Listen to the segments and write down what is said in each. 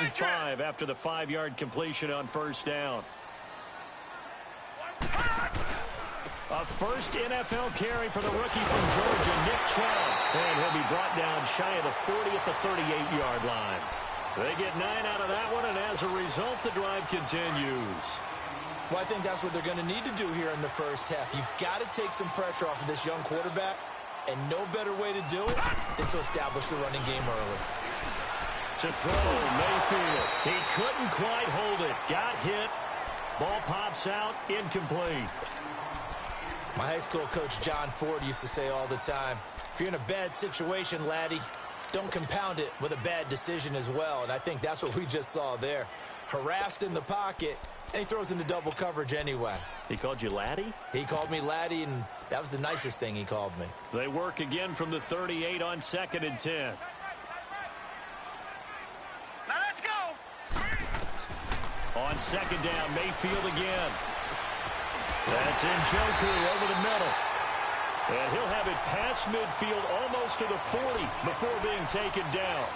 and 5 after the 5-yard completion on first down. A first NFL carry for the rookie from Georgia, Nick Chubb. And he'll be brought down shy of the 40 at the 38-yard line. They get 9 out of that one, and as a result, the drive continues. Well, I think that's what they're going to need to do here in the first half. You've got to take some pressure off of this young quarterback, and no better way to do it than to establish the running game early. To throw, Mayfield. He couldn't quite hold it. Got hit. Ball pops out, incomplete. My high school coach, John Ford, used to say all the time, if you're in a bad situation, laddie, don't compound it with a bad decision as well. And I think that's what we just saw there. Harassed in the pocket, and he throws into double coverage anyway. He called you laddie? He called me laddie, and that was the nicest thing he called me. They work again from the 38 on 2nd and 10. Now let's go. On 2nd down, Mayfield again. That's Njoku over the middle. And he'll have it past midfield almost to the 40 before being taken down.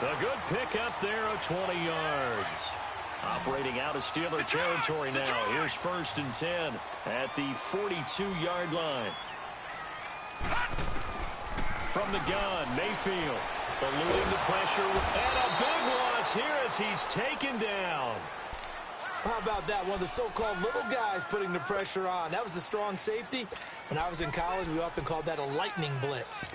A good pickup there of 20 yards. Operating out of Steeler territory now. Here's 1st and 10 at the 42-yard line. From the gun, Mayfield eluding the pressure. And a big loss here as he's taken down. How about that? One of the so-called little guys putting the pressure on. That was the strong safety. When I was in college, we often called that a lightning blitz.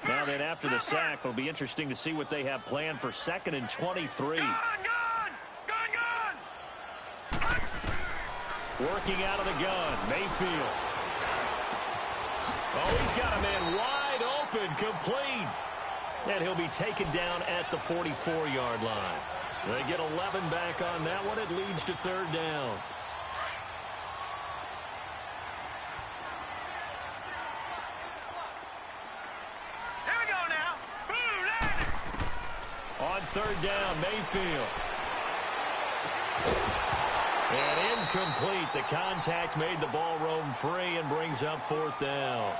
Now then, after the sack, it'll be interesting to see what they have planned for 2nd and 23. Gun! Working out of the gun, Mayfield. Oh, he's got a man wide open, complete. And he'll be taken down at the 44-yard line. They get 11 back on that one. It leads to 3rd down. Here we go now. Boom, on 3rd down, Mayfield. And incomplete. The contact made the ball roam free and brings up 4th down.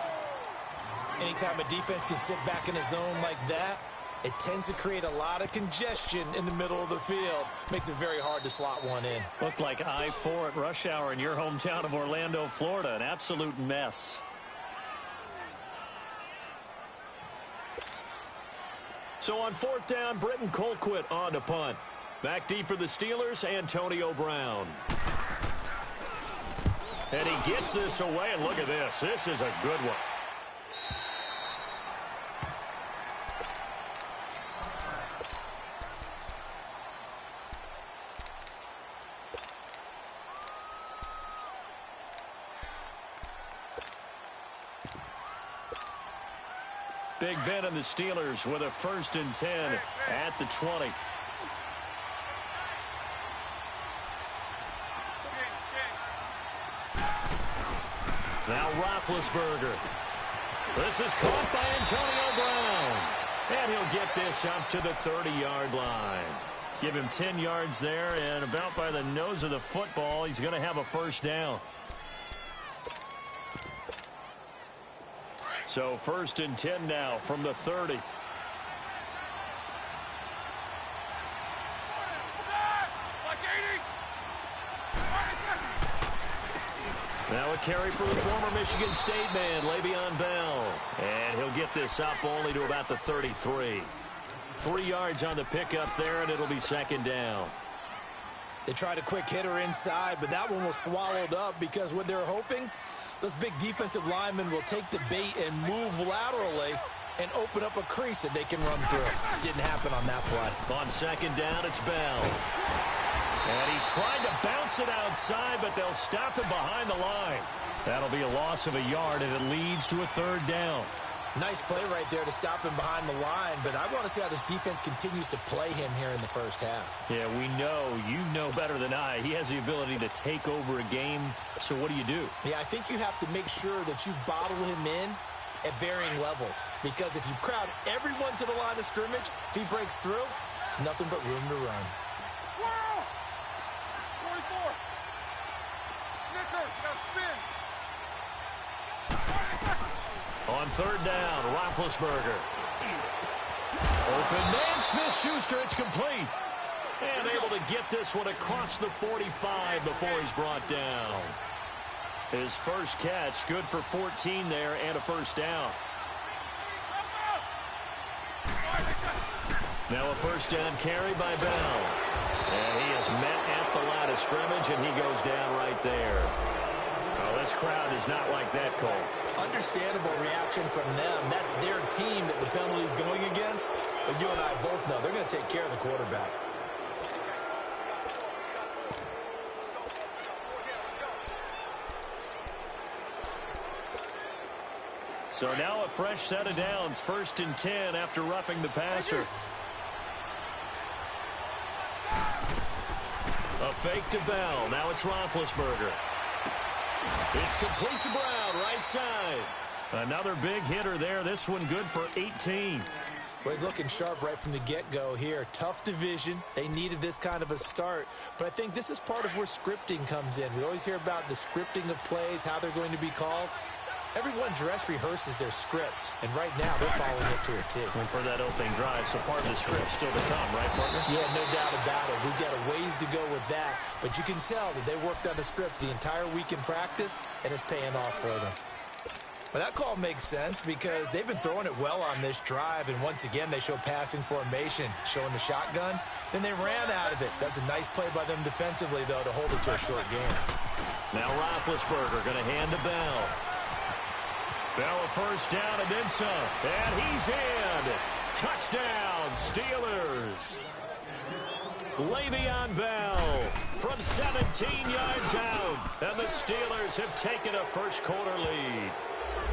Anytime a defense can sit back in a zone like that, it tends to create a lot of congestion in the middle of the field. Makes it very hard to slot one in. Looked like I-4 at rush hour in your hometown of Orlando, Florida. An absolute mess. So on 4th down, Britton Colquitt on to punt. Back deep for the Steelers, Antonio Brown. And he gets this away, and look at this. This is a good one. Big Ben and the Steelers with a 1st and 10 at the 20. Now Roethlisberger. This is caught by Antonio Brown. And he'll get this up to the 30-yard line. Give him 10 yards there, and about by the nose of the football, he's going to have a 1st down. So 1st and 10 now from the 30. Now a carry for the former Michigan State man, Le'Veon Bell. And he'll get this up only to about the 33. 3 yards on the pickup there, and it'll be 2nd down. They tried a quick hitter inside, but that one was swallowed up because what they're hoping, those big defensive linemen will take the bait and move laterally and open up a crease that they can run through. Didn't happen on that play. On 2nd down, it's Bell. And he tried to bounce it outside, but they'll stop him behind the line. That'll be a loss of a yard, and it leads to a 3rd down. Nice play right there to stop him behind the line, but I want to see how this defense continues to play him here in the first half. Yeah, we know. You know better than I. He has the ability to take over a game, so what do you do? Yeah, I think you have to make sure that you bottle him in at varying levels, because if you crowd everyone to the line of scrimmage, if he breaks through, it's nothing but room to run. Wow! 44. Snickers, now spin. On 3rd down, Roethlisberger. Open man, Smith-Schuster, it's complete. And able to get this one across the 45 before he's brought down. His first catch, good for 14 there and a first down. Now a first down carry by Bell. And he is met at the line of scrimmage, and he goes down right there. Oh, this crowd is not like that call. Understandable reaction from them. That's their team that the penalty is going against. But you and I both know they're going to take care of the quarterback. So now a fresh set of downs, 1st and 10 after roughing the passer. A fake to Bell. Now it's Roethlisberger. It's complete to Brown, right side. Another big hitter there. This one good for 18. Well, he's looking sharp right from the get-go here. Tough division. They needed this kind of a start. But I think this is part of where scripting comes in. We always hear about the scripting of plays, how they're going to be called. Everyone dress rehearses their script, and right now they're following it to a T. And for that opening drive, so part of the script still to come, right, partner? Yeah, no doubt about it. We've got a ways to go with that, but you can tell that they worked on the script the entire week in practice, and it's paying off for them. But that call makes sense because they've been throwing it well on this drive, and once again they show passing formation, showing the shotgun. Then they ran out of it. That's a nice play by them defensively, though, to hold it to a short game. Now Roethlisberger going to hand to Bell. Bell a first down and then some. And he's in. Touchdown, Steelers. Le'Veon Bell from 17 yards out. And the Steelers have taken a first-quarter lead.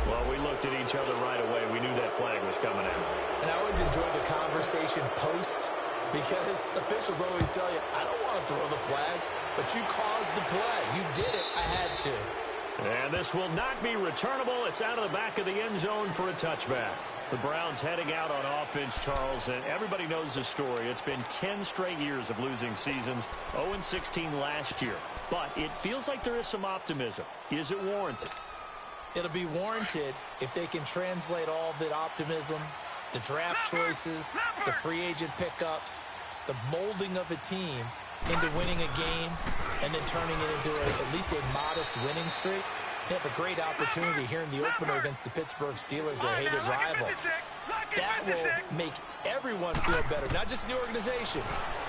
Well, we looked at each other right away. We knew that flag was coming out. And I always enjoy the conversation post because officials always tell you, I don't want to throw the flag, but you caused the play. You did it. I had to. And this will not be returnable. It's out of the back of the end zone for a touchback. The Browns heading out on offense, Charles, and everybody knows the story. It's been 10 straight years of losing seasons, 0-16 last year. But it feels like there is some optimism. Is it warranted? It'll be warranted if they can translate all the optimism, the draft choices, the free agent pickups, the molding of a team into winning a game and then turning it into at least a modest winning streak. They have a great opportunity here in the opener against the Pittsburgh Steelers, their hated rival. That will make everyone feel better, not just the organization,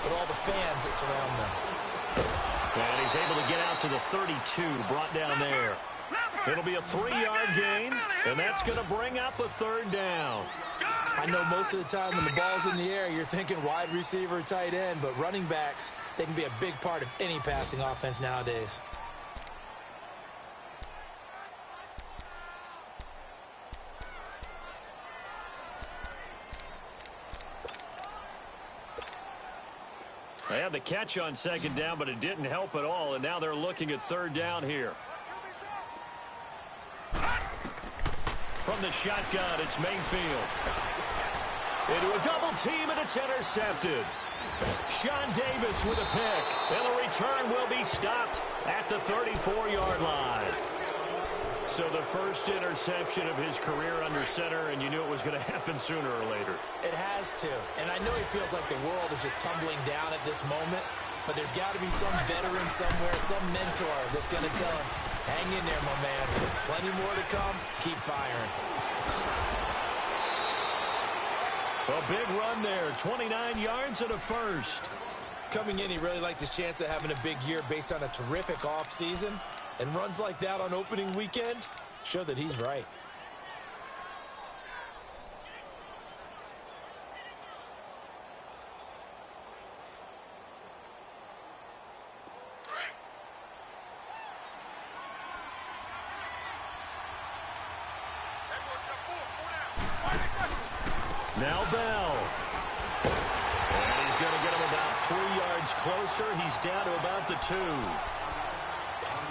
but all the fans that surround them. And he's able to get out to the 32, brought down there. It'll be a 3-yard gain, and that's going to bring up a 3rd down. I know most of the time when the ball's in the air, you're thinking wide receiver, tight end, but running backs, they can be a big part of any passing offense nowadays. They had the catch on 2nd down, but it didn't help at all, and now they're looking at 3rd down here. From the shotgun, it's Mayfield. Into a double team, and it's intercepted. Sean Davis with a pick, and the return will be stopped at the 34-yard line. So the first interception of his career under center, and you knew it was going to happen sooner or later. It has to, and I know he feels like the world is just tumbling down at this moment, but there's got to be some veteran somewhere, some mentor that's going to tell him, hang in there, my man. Plenty more to come. Keep firing. A big run there, 29 yards and a first. Coming in, he really liked his chance of having a big year based on a terrific offseason. And runs like that on opening weekend show that he's right. Now Bell. And he's going to get him about 3 yards closer. He's down to about the 2.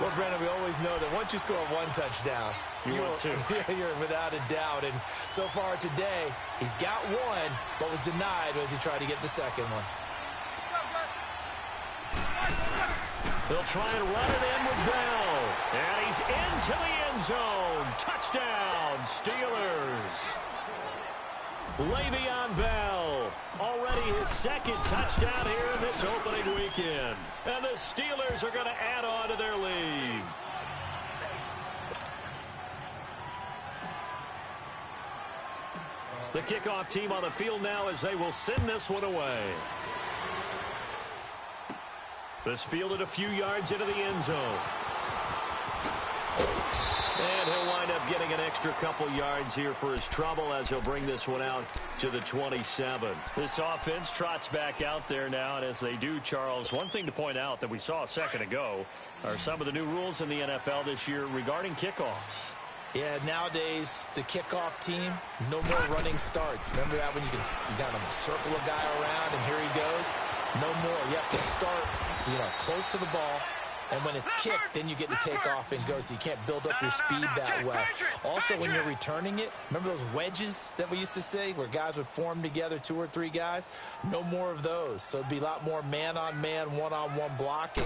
Well, Brandon, we always know that once you score one touchdown, you're without a doubt. And so far today, he's got one, but was denied as he tried to get the second one. They'll try and run it in with Bell. And he's into the end zone. Touchdown, Steelers. Le'Veon Bell, already his second touchdown here in this opening weekend. And the Steelers are going to add on to their lead. The kickoff team on the field now as they will send this one away. This fielded a few yards into the end zone. And he'll wind up getting an extra couple yards here for his trouble as he'll bring this one out to the 27. This offense trots back out there now, and as they do, Charles, one thing to point out that we saw a second ago are some of the new rules in the NFL this year regarding kickoffs. Yeah, nowadays, the kickoff team, no more running starts. Remember that when you got to circle a guy around, and here he goes? No more. You have to start, close to the ball. And when it's kicked, then you get to take off and go, so you can't build up your speed that way. Also, when you're returning it, remember those wedges that we used to say where guys would form together, 2 or 3 guys? No more of those. So it'd be a lot more man-on-man, one-on-one blocking.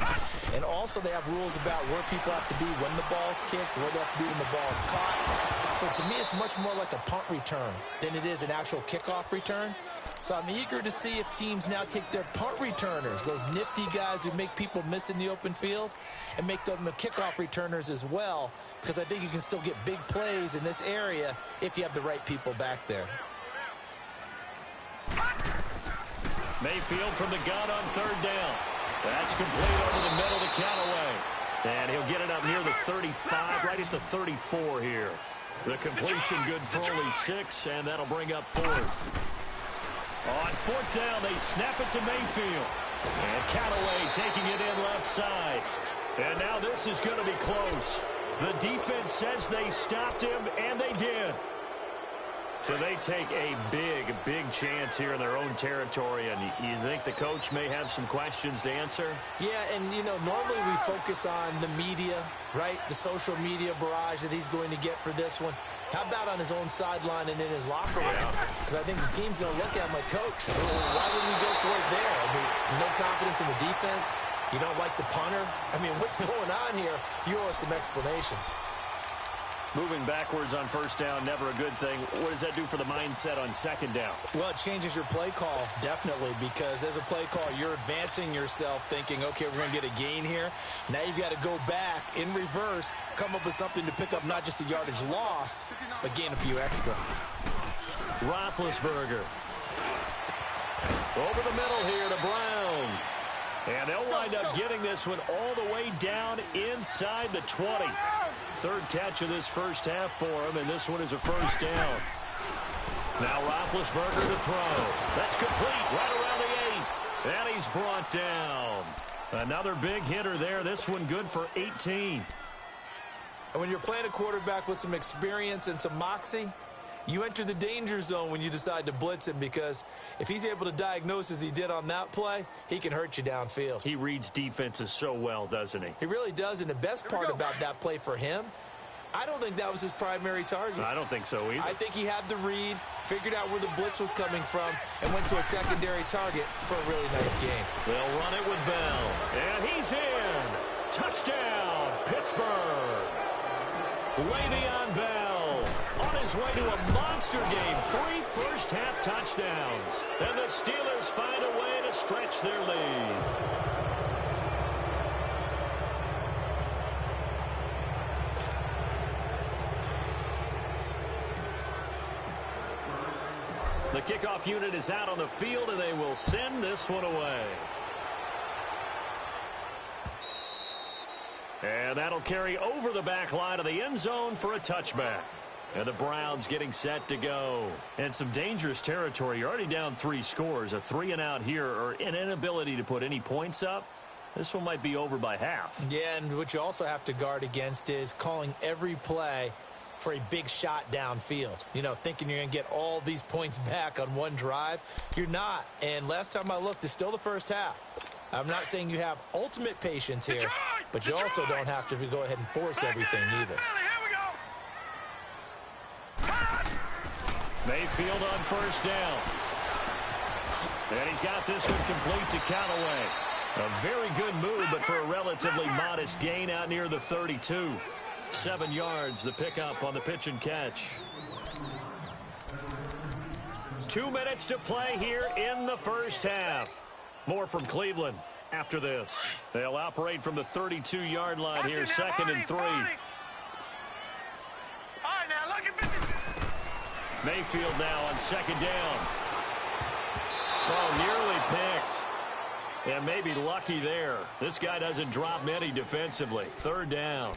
And also, they have rules about where people have to be when the ball's kicked, where they have to be when the ball's caught. So to me, it's much more like a punt return than it is an actual kickoff return. So I'm eager to see if teams now take their punt returners, those nifty guys who make people miss in the open field, and make them the kickoff returners as well, because I think you can still get big plays in this area if you have the right people back there. Mayfield from the gun on 3rd down. That's complete over the middle to Callaway. And he'll get it up near the 35, right at the 34 here. The completion good for only 6, and that'll bring up 4th. On 4th down, they snap it to Mayfield. And Callaway taking it in left side. And now this is going to be close. The defense says they stopped him, and they did. So they take a big chance here in their own territory. And you think the coach may have some questions to answer? Yeah, and, normally we focus on the media, right? The social media barrage that he's going to get for this one. How about on his own sideline and in his locker room? Because I think the team's going to look at him like, Coach, why wouldn't we go for it there? I mean, no confidence in the defense. You don't like the punter. I mean, what's going on here? You owe us some explanations. Moving backwards on 1st down, never a good thing. What does that do for the mindset on 2nd down? Well, it changes your play call, definitely, because as a play call, you're advancing yourself thinking, okay, we're going to get a gain here. Now you've got to go back in reverse, come up with something to pick up not just the yardage lost, but gain a few extra. Roethlisberger. Over the middle here to Brown. And they'll wind up getting this one all the way down inside the 20. 3rd catch of this first half for him, and this one is a 1st down. Now Roethlisberger to throw. That's complete right around the 8. And he's brought down. Another big hitter there. This one good for 18. And when you're playing a quarterback with some experience and some moxie, you enter the danger zone when you decide to blitz him, because if he's able to diagnose as he did on that play, he can hurt you downfield. He reads defenses so well, doesn't he? He really does, and the best part about that play for him, I don't think that was his primary target. I don't think so either. I think he had the read, figured out where the blitz was coming from, and went to a secondary target for a really nice game. They'll run it with Bell. And he's in. Touchdown, Pittsburgh. Le'Veon Bell on his way to a monster game. 3 first-half touchdowns. And the Steelers find a way to stretch their lead. The kickoff unit is out on the field, and they will send this one away. And that'll carry over the back line of the end zone for a touchback. And the Browns getting set to go. And some dangerous territory. You're already down 3 scores. A 3-and-out here, or an inability to put any points up. This one might be over by half. Yeah, and what you also have to guard against is calling every play for a big shot downfield. Thinking you're going to get all these points back on one drive. You're not. And last time I looked, it's still the first half. I'm not saying you have ultimate patience here, but you also don't have to go ahead and force everything either. Mayfield on 1st down. And he's got this one complete to Callaway. A very good move, but for a relatively modest gain out near the 32. 7 yards, the pickup on the pitch and catch. 2 minutes to play here in the first half. More from Cleveland after this. They'll operate from the 32-yard line here, 2nd and 3. All right, now look at this. Mayfield now on 2nd down. Oh, nearly picked. And maybe lucky there. This guy doesn't drop many defensively. 3rd down.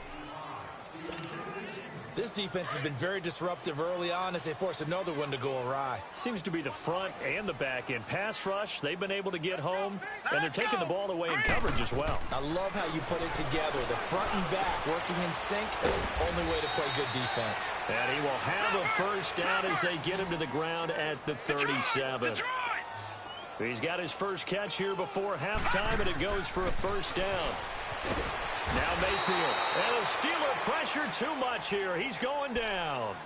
This defense has been very disruptive early on as they force another one to go awry. Seems to be the front and the back end. Pass rush, they've been able to get home, and they're taking the ball away in coverage as well. I love how you put it together. The front and back working in sync, only way to play good defense. And he will have a first down as they get him to the ground at the 37. He's got his first catch here before halftime, and it goes for a first down. Now Mayfield, and the Steeler pressure too much here. He's going down.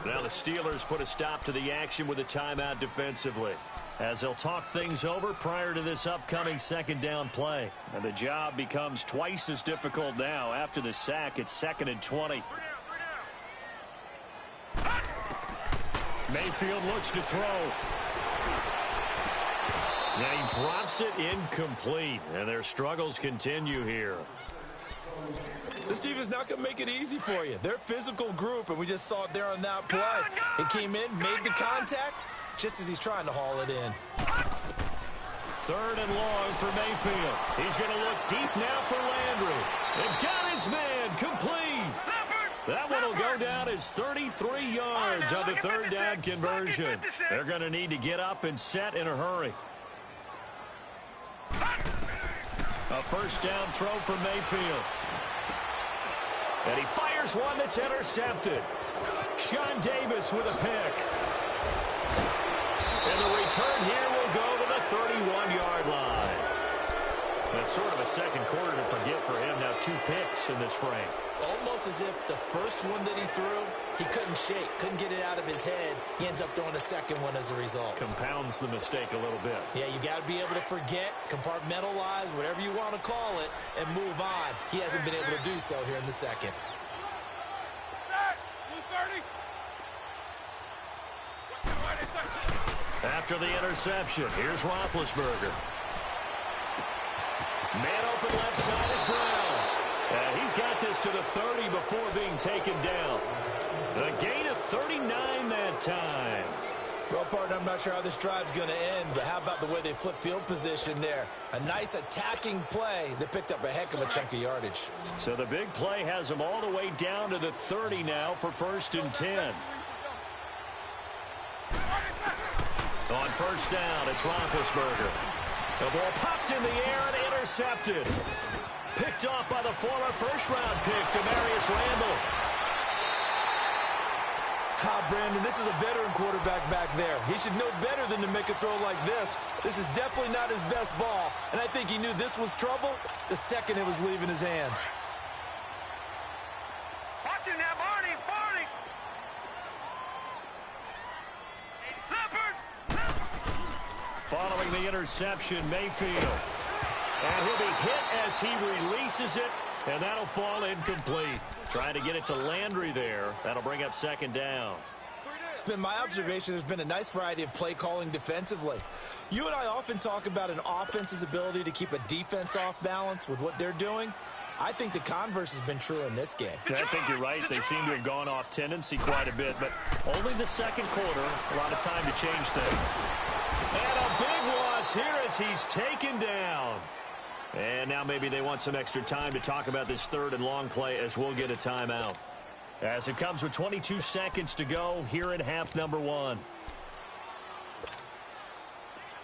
Now the Steelers put a stop to the action with a timeout defensively, as they'll talk things over prior to this upcoming 2nd down play. And the job becomes twice as difficult now. After the sack, it's 2nd and 20. Mayfield looks to throw. And he drops it incomplete, and their struggles continue here. This defense is not going to make it easy for you. They're a physical group, and we just saw it there on that play. It came in, made the contact, just as he's trying to haul it in. 3rd and long for Mayfield. He's going to look deep now for Landry. And got his man complete. That one will go down as 33 yards on the 3rd down conversion. They're going to need to get up and set in a hurry. A first down throw for Mayfield. And he fires one that's intercepted. Sean Davis with a pick. And the return here will go to the 31-yard line. That's sort of a second quarter to forget for him. Now 2 picks in this frame. Almost as if the first one that he threw, he couldn't shake, couldn't get it out of his head. He ends up throwing a second one as a result. Compounds the mistake a little bit. Yeah, you got to be able to forget, compartmentalize, whatever you want to call it, and move on. He hasn't been able to do so here in the second. After the interception, here's Roethlisberger. Man open left side is Brown. And he's got this to the 30 before being taken down. A gain of 39 that time. Well, partner, I'm not sure how this drive's going to end, but how about the way they flip field position there? A nice attacking play that picked up a heck of a chunk of yardage. So the big play has them all the way down to the 30 now for 1st and 10. On first down, it's Roethlisberger. The ball popped in the air and intercepted. Picked off by the former first-round pick, Demarius Randall. Brandon, this is a veteran quarterback back there. He should know better than to make a throw like this. This is definitely not his best ball, and I think he knew this was trouble the second it was leaving his hand. Watch it now, Barney. Following the interception, Mayfield. And he'll be hit as he releases it, and that'll fall incomplete. Trying to get it to Landry there. That'll bring up 2nd down. It's been my observation there's been a nice variety of play calling defensively. You and I often talk about an offense's ability to keep a defense off balance with what they're doing. I think the converse has been true in this game. I think you're right. They seem to have gone off tendency quite a bit, but only the 2nd quarter. A lot of time to change things. And a big loss here as he's taken down. And now maybe they want some extra time to talk about this 3rd and long play as we'll get a timeout. As it comes with 22 seconds to go here in half number 1.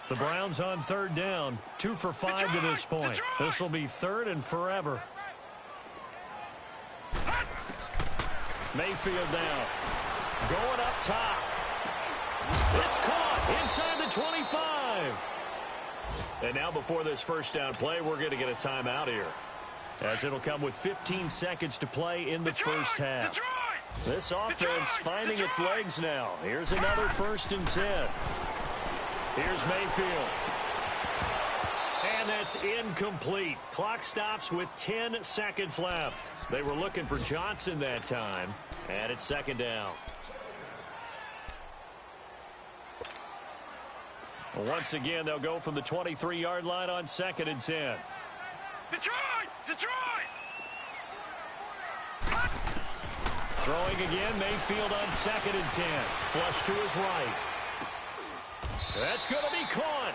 The Browns on 3rd down. 2 for 5 to this point. This will be 3rd and forever. Mayfield now. Going up top. It's caught inside the 25. And now before this first down play, we're going to get a timeout here, as it'll come with 15 seconds to play in the first half. This offense finding its legs now. Here's another 1st and 10. Here's Mayfield. And that's incomplete. Clock stops with 10 seconds left. They were looking for Johnson that time, and it's 2nd down. Once again, they'll go from the 23-yard line on 2nd and 10. Detroit! Detroit! Throwing again, Mayfield on 2nd and 10. Flush to his right. That's going to be caught.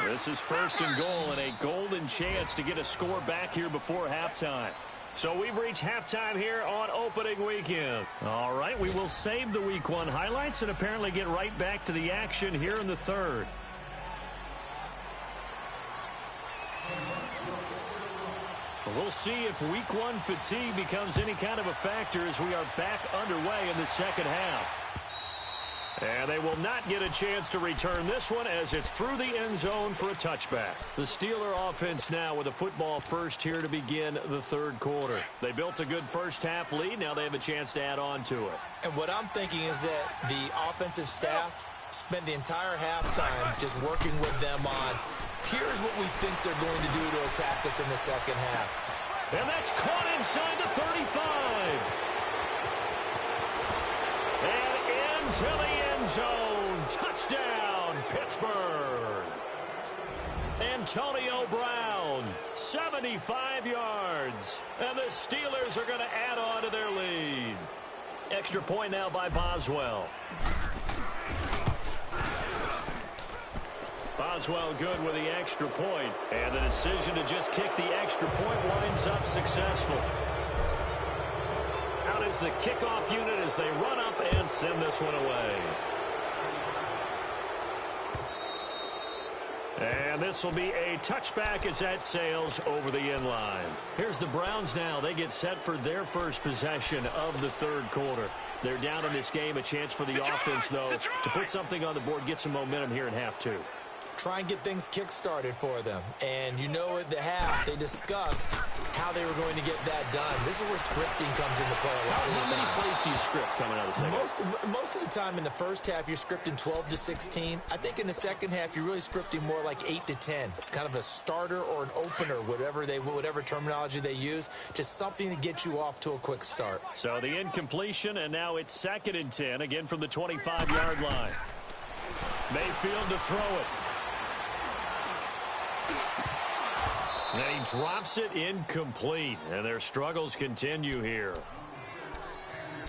This is 1st and goal and a golden chance to get a score back here before halftime. So we've reached halftime here on opening weekend. All right, we will save the Week 1 highlights and apparently get right back to the action here in the 3rd. We'll see if Week 1 fatigue becomes any kind of a factor as we are back underway in the 2nd half. And they will not get a chance to return this one as it's through the end zone for a touchback. The Steeler offense now with a football first here to begin the 3rd quarter. They built a good first half lead. Now they have a chance to add on to it. And what I'm thinking is that the offensive staff spent the entire halftime just working with them on, here's what we think they're going to do to attack us in the 2nd half. And that's caught inside the 35. And into the end zone. Touchdown, Pittsburgh. Antonio Brown, 75 yards. And the Steelers are going to add on to their lead. Extra point now by Boswell. Boswell good with the extra point. And the decision to just kick the extra point winds up successful. Out is the kickoff unit as they run up and send this one away. And this will be a touchback as that sails over the end line. Here's the Browns now. They get set for their first possession of the 3rd quarter. They're down in this game. A chance for the offense, though, to put something on the board, get some momentum here in half 2. Try and get things kick-started for them. And you know at the half, they discussed how they were going to get that done. This is where scripting comes into play a lot of the time. How many plays do you script coming out of the second? Most of the time in the first half, you're scripting 12 to 16. I think in the second half, you're really scripting more like 8 to 10. Kind of a starter or an opener, whatever terminology they use. Just something to get you off to a quick start. So the incompletion, and now it's 2nd and 10, again from the 25-yard line. Mayfield to throw it. And he drops it incomplete, and their struggles continue here.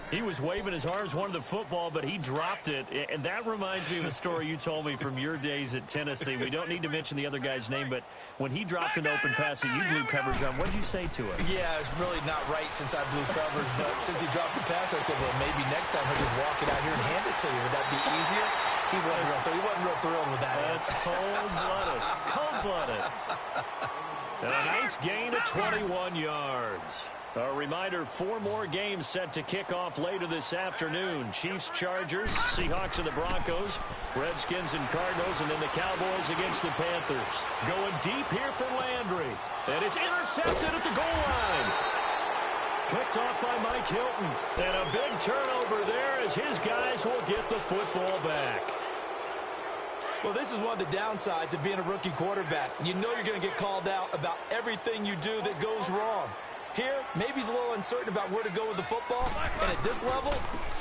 He was waving his arms, wanted the football, but he dropped it. And that reminds me of a story you told me from your days at Tennessee. We don't need to mention the other guy's name, but when he dropped an open pass that you blew coverage on, what did you say to him? Yeah, it's really not right since I blew coverage, but since he dropped the pass, I said, well, maybe next time he'll just walk it out here and hand it to you. Would that be easier? He wasn't real thrilled with that. That's cold-blooded. Cold-blooded. And a nice gain of 21 yards. A reminder, 4 more games set to kick off later this afternoon. Chiefs, Chargers, Seahawks, and the Broncos, Redskins and Cardinals, and then the Cowboys against the Panthers. Going deep here for Landry. And it's intercepted at the goal line. Picked off by Mike Hilton. And a big turnover there as his guys will get the football back. Well, this is one of the downsides of being a rookie quarterback. You know you're going to get called out about everything you do that goes wrong. Here, maybe he's a little uncertain about where to go with the football. And at this level,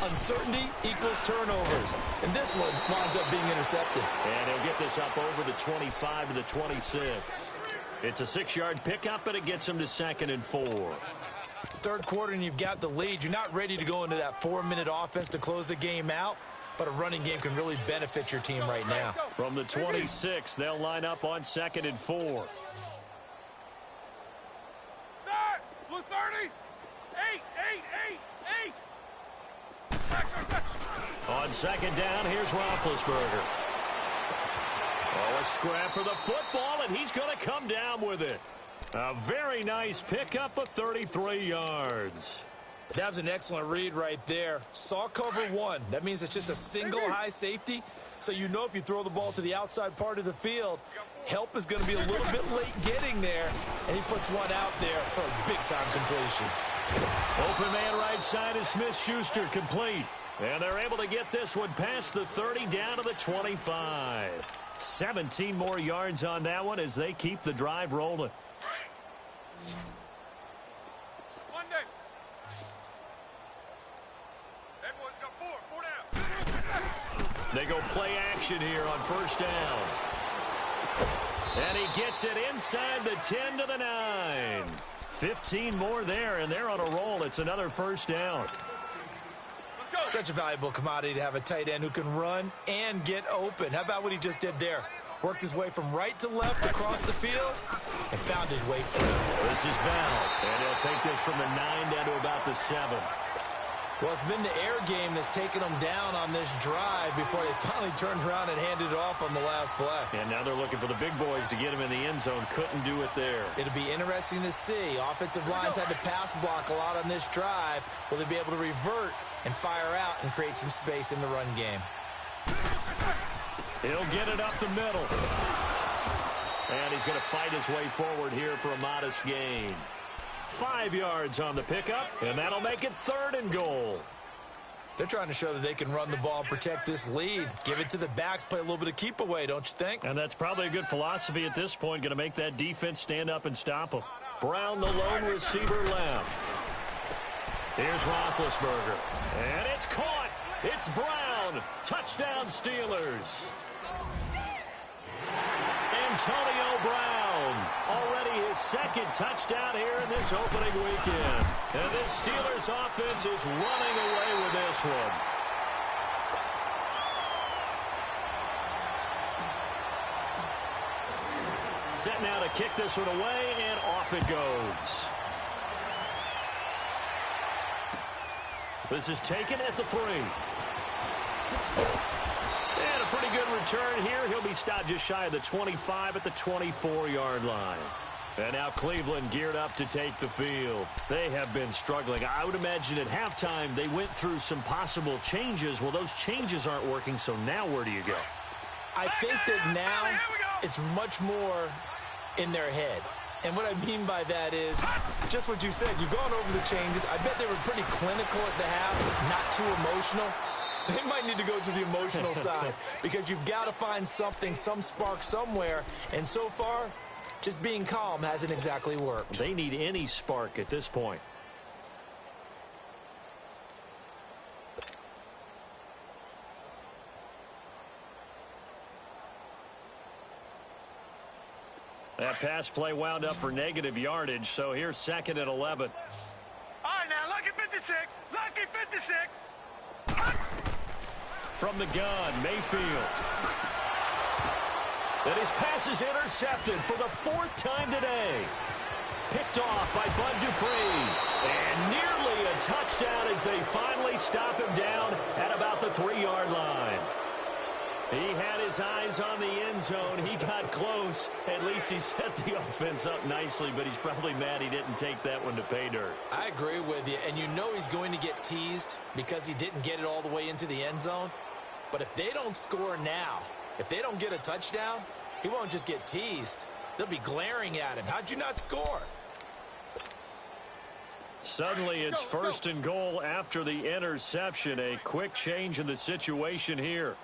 uncertainty equals turnovers. And this one winds up being intercepted. And he'll get this up over the 25 to the 26. It's a 6-yard pickup, and it gets him to 2nd and 4. 3rd quarter, and you've got the lead. You're not ready to go into that 4-minute offense to close the game out. But a running game can really benefit your team right now. From the 26, they'll line up on 2nd and 4. Blue 30. 8. On 2nd down, here's Roethlisberger. Oh, a scrap for the football, and he's going to come down with it. A very nice pickup of 33 yards. That was an excellent read right there. Saw cover 1. That means it's just a single high safety. So you know if you throw the ball to the outside part of the field, help is going to be a little bit late getting there. And he puts one out there for a big-time completion. Open man right side is Smith-Schuster, complete. And they're able to get this one past the 30 down to the 25. 17 more yards on that one as they keep the drive rolling. They go play action here on first down. And he gets it inside the 10 to the 9. 15 more there, and they're on a roll. It's another first down. Such a valuable commodity to have a tight end who can run and get open. How about what he just did there? Worked his way from right to left across the field and found his way through. This is Bell, and he'll take this from the 9 down to about the 7. Well, it's been the air game that's taken them down on this drive before they finally turned around and handed it off on the last play. And now they're looking for the big boys to get him in the end zone. Couldn't do it there. It'll be interesting to see. Offensive lines had to pass block a lot on this drive. Will they be able to revert and fire out and create some space in the run game? He'll get it up the middle. And he's going to fight his way forward here for a modest gain. 5 yards on the pickup, and that'll make it 3rd and goal. They're trying to show that they can run the ball and protect this lead. Give it to the backs, play a little bit of keep away, don't you think? And that's probably a good philosophy at this point, going to make that defense stand up and stop them. Brown, the lone receiver, left. Here's Roethlisberger, and it's caught. It's Brown. Touchdown, Steelers. Antonio Brown, already his 2nd touchdown here in this opening weekend. And this Steelers offense is running away with this one. Set now to kick this one away, and off it goes. This is taken at the 3. And a pretty good return here. He'll be stopped just shy of the 25 at the 24-yard line. And now Cleveland geared up to take the field. They have been struggling. I would imagine at halftime they went through some possible changes. Well, those changes aren't working, so now where do you go? I think that now it's much more in their head. And what I mean by that is just what you said. You've gone over the changes. I bet they were pretty clinical at the half, not too emotional. They might need to go to the emotional side because you've got to find something, some spark somewhere. And so far, just being calm hasn't exactly worked. They need any spark at this point. That pass play wound up for negative yardage, so here's 2nd and 11. All right, now, lucky 56. Lucky 56. From the gun, Mayfield. And his pass is intercepted for the 4th time today. Picked off by Bud Dupree. And nearly a touchdown as they finally stop him down at about the 3-yard line. He had his eyes on the end zone. He got close. At least he set the offense up nicely, but he's probably mad he didn't take that one to pay dirt. I agree with you, and you know he's going to get teased because he didn't get it all the way into the end zone. But if they don't score now, if they don't get a touchdown, he won't just get teased. They'll be glaring at him. How'd you not score? Suddenly it's 1st and goal after the interception. A quick change in the situation here.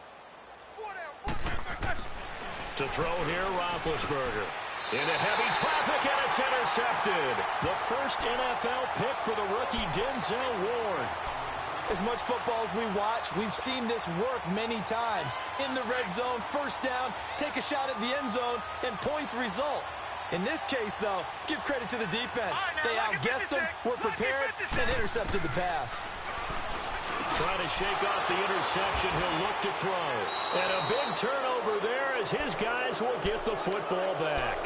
To throw here, Roethlisberger. Into heavy traffic, and it's intercepted. The first NFL pick for the rookie Denzel Ward. As much football as we watch, we've seen this work many times. In the red zone, first down, take a shot at the end zone, and points result. In this case, though, give credit to the defense. They outguessed them, were prepared, and intercepted the pass. Trying to shake off the interception. He'll look to throw. And a big turnover there as his guys will get the football back.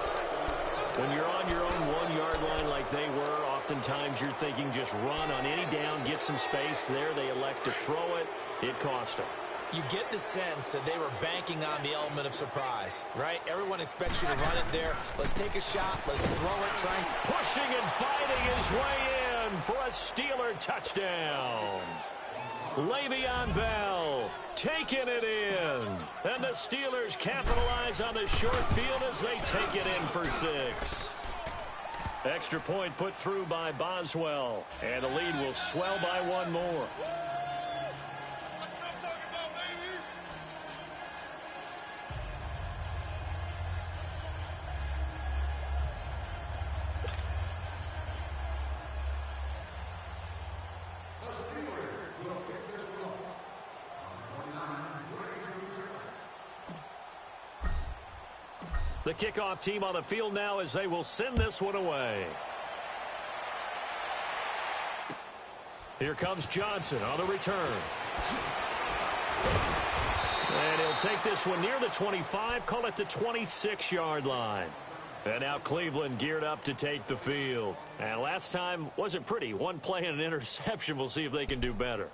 When you're on your own 1-yard line like they were, oftentimes you're thinking just run on any down, get some space. There they elect to throw it. It cost them. You get the sense that they were banking on the element of surprise, right? Everyone expects you to run it there. Let's take a shot. Let's throw it. Try and pushing and fighting his way in for a Steeler touchdown. Le'Veon Bell taking it in. And the Steelers capitalize on the short field as they take it in for 6. Extra point put through by Boswell. And the lead will swell by 1 more. The kickoff team on the field now as they will send this one away. Here comes Johnson on the return. And he'll take this one near the 25, call it the 26-yard line. And now Cleveland geared up to take the field. And last time wasn't pretty. One play and an interception. We'll see if they can do better.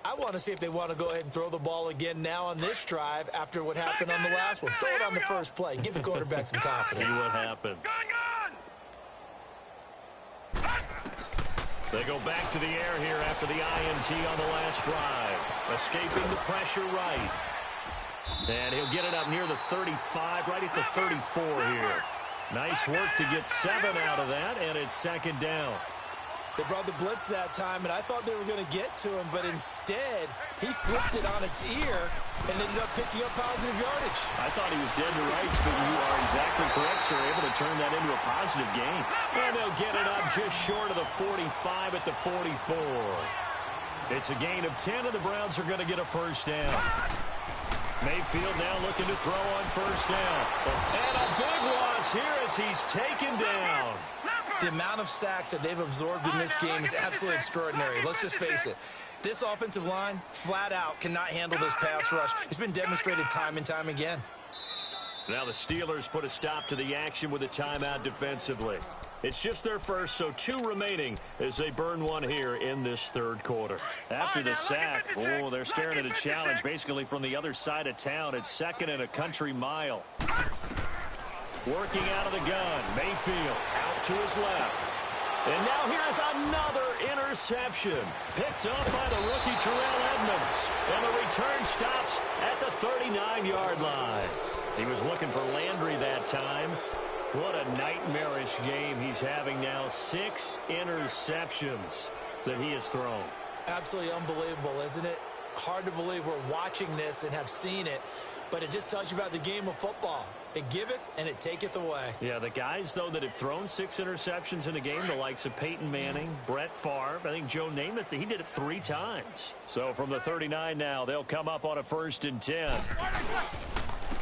I want to see if they want to go ahead and throw the ball again now on this drive after what happened on the last one. Throw it on the first play. Give the quarterback some confidence. See what happens. They go back to the air here after the INT on the last drive. Escaping the pressure right. And he'll get it up near the 35, right at the 34 here. Nice work to get 7 out of that, and it's second down. They brought the blitz that time, and I thought they were going to get to him, but instead, he flipped it on its ear and ended up picking up positive yardage. I thought he was dead to rights, but you are exactly correct, sir. Able to turn that into a positive gain. And they'll get it up just short of the 45 at the 44. It's a gain of 10, and the Browns are going to get a first down. Mayfield now looking to throw on first down. And a big loss here as he's taken down. The amount of sacks that they've absorbed in this game is absolutely extraordinary. Let's just face it. This offensive line, flat out, cannot handle this pass rush. It's been demonstrated time and time again. Now the Steelers put a stop to the action with a timeout defensively. It's just their first, so 2 remaining as they burn one here in this third quarter. After the sack, they're staring at a challenge basically from the other side of town. It's second and a country mile. Working out of the gun, Mayfield out to his left. And now here's another interception. Picked up by the rookie Terrell Edmonds. And the return stops at the 39-yard line. He was looking for Landry that time. What a nightmarish game he's having now. 6 interceptions that he has thrown. Absolutely unbelievable, isn't it? Hard to believe we're watching this and have seen it, but it just tells you about the game of football. It giveth and it taketh away. Yeah, the guys, though, that have thrown 6 interceptions in a game, the likes of Peyton Manning, Brett Favre, I think Joe Namath, he did it 3 times. So from the 39 now, they'll come up on a 1st and 10.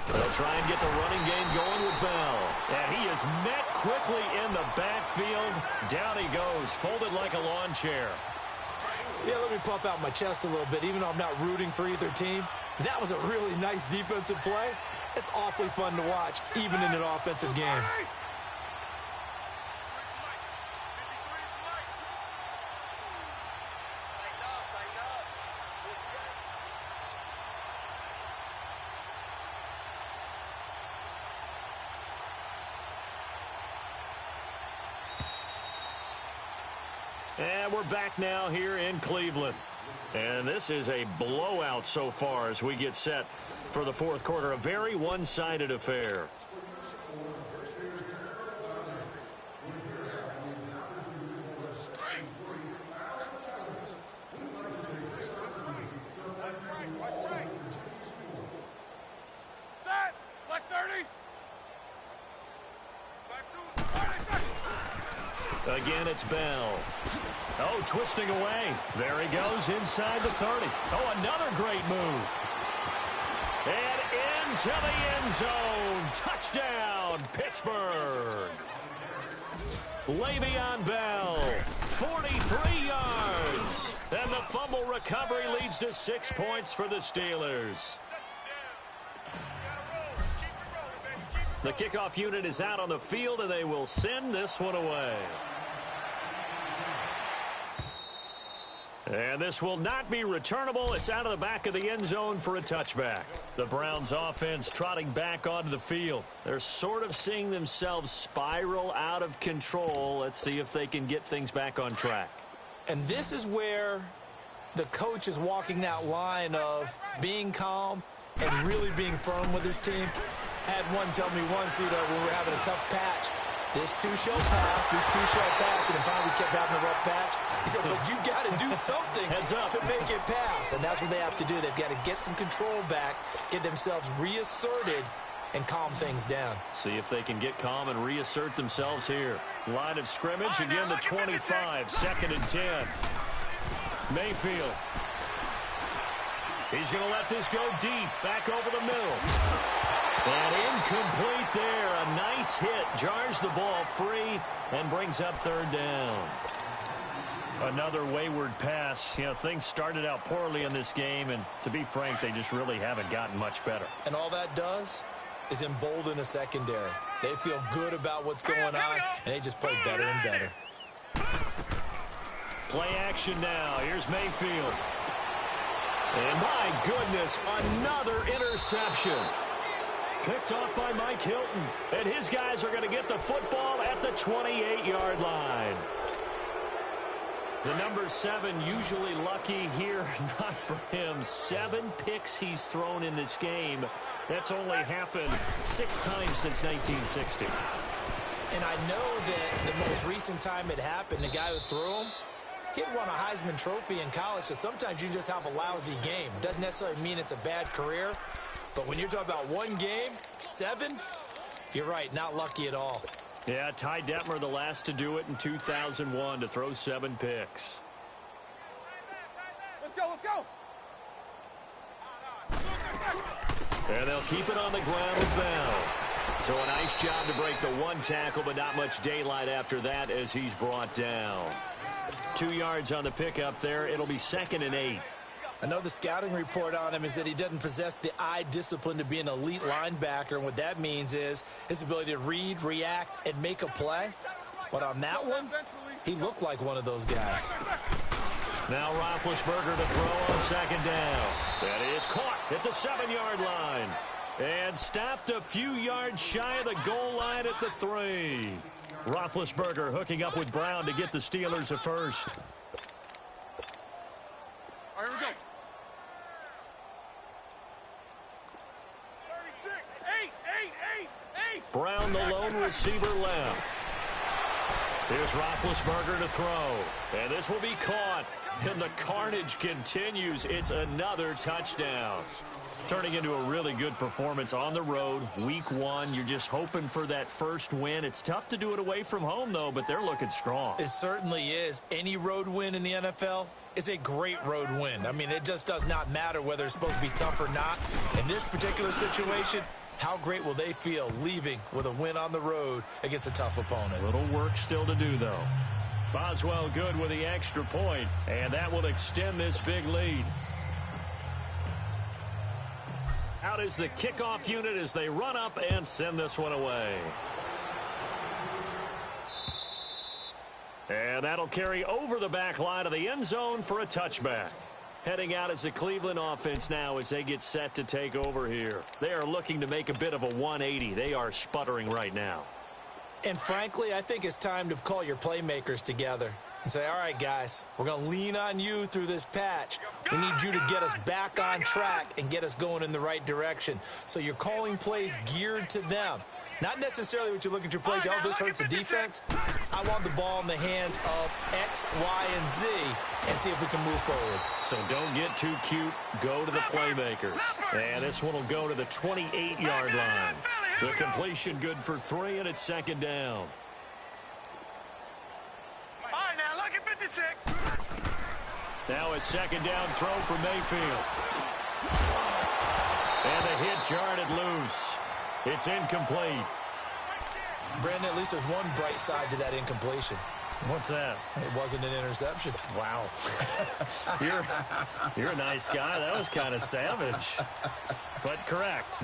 They'll try and get the running game going with Bell. And he is met quickly in the backfield. Down he goes, folded like a lawn chair. Yeah, let me puff out my chest a little bit, even though I'm not rooting for either team. That was a really nice defensive play. It's awfully fun to watch, even in an offensive game. And we're back now here in Cleveland. And this is a blowout so far as we get set for the fourth quarter. A very one-sided affair. Again, it's Bell. Oh, twisting away. There he goes inside the 30. Oh, another great move. And into the end zone. Touchdown, Pittsburgh. Le'Veon Bell, 43 yards. And the fumble recovery leads to 6 points for the Steelers. The kickoff unit is out on the field, and they will send this one away. And this will not be returnable. It's out of the back of the end zone for a touchback. The Browns offense trotting back onto the field. They're sort of seeing themselves spiral out of control. Let's see if they can get things back on track. And this is where the coach is walking that line of being calm and really being firm with his team. Had one tell me once, when we were having a tough patch, this too shall pass, and then finally kept having a rough patch. He said, but you got to do something to make it pass. And that's what they have to do. They've got to get some control back, get themselves reasserted, and calm things down. See if they can get calm and reassert themselves here. Line of scrimmage, again the 25, 2nd and 10. Mayfield. He's going to let this go deep, back over the middle. And incomplete there. A hit jars the ball free and brings up third down. Another wayward pass. You know, things started out poorly in this game, and to be frank, they just really haven't gotten much better. And all that does is embolden a secondary. They feel good about what's going on, and they just play better and better. Play action now. Here's Mayfield. And my goodness, another interception. Picked off by Mike Hilton. And his guys are going to get the football at the 28-yard line. The number 7 usually lucky here. Not for him. 7 picks he's thrown in this game. That's only happened 6 times since 1960. And I know that the most recent time it happened, the guy who threw him, he had won a Heisman Trophy in college, so sometimes you just have a lousy game. Doesn't necessarily mean it's a bad career, but when you're talking about one game, 7, you're right, not lucky at all. Yeah, Ty Detmer, the last to do it in 2001, to throw 7 picks. Let's go, let's go. And they'll keep it on the ground with Bell. So a nice job to break the 1 tackle, but not much daylight after that as he's brought down. 2 yards on the pickup there. It'll be 2nd and 8. I know the scouting report on him is that he doesn't possess the eye discipline to be an elite linebacker, and what that means is his ability to read, react, and make a play. But on that one, he looked like one of those guys. Now Roethlisberger to throw on 2nd down. That is caught at the 7-yard line. And stopped a few yards shy of the goal line at the 3. Roethlisberger hooking up with Brown to get the Steelers a first. All right, here we go. 36. 8. Brown, the lone receiver, left. Here's Roethlisberger to throw. And this will be caught. And the carnage continues. It's another touchdown. Turning into a really good performance on the road. Week 1, you're just hoping for that first win. It's tough to do it away from home, though, but they're looking strong. It certainly is. Any road win in the NFL is a great road win. I mean, it just does not matter whether it's supposed to be tough or not. In this particular situation, how great will they feel leaving with a win on the road against a tough opponent? Little work still to do, though. Boswell good with the extra point, and that will extend this big lead. Out is the kickoff unit as they run up and send this one away. And that'll carry over the back line of the end zone for a touchback. Heading out is the Cleveland offense now as they get set to take over here. They are looking to make a bit of a 180. They are sputtering right now. And frankly, I think it's time to call your playmakers together and say, all right, guys, we're going to lean on you through this patch. We need you to get us back on track and get us going in the right direction. So you're calling plays geared to them. Not necessarily what you look at your plays, oh, this hurts the defense. I want the ball in the hands of X, Y, and Z and see if we can move forward. So don't get too cute. Go to the playmakers. And this one will go to the 28-yard line. The completion good for 3, and it's 2nd down. All right, now, look at 56. Now a 2nd down throw for Mayfield. And the hit jarred it loose. It's incomplete. Brandon, at least there's one bright side to that incompletion. What's that? It wasn't an interception. Wow. You're a nice guy. That was kind of savage. But correct.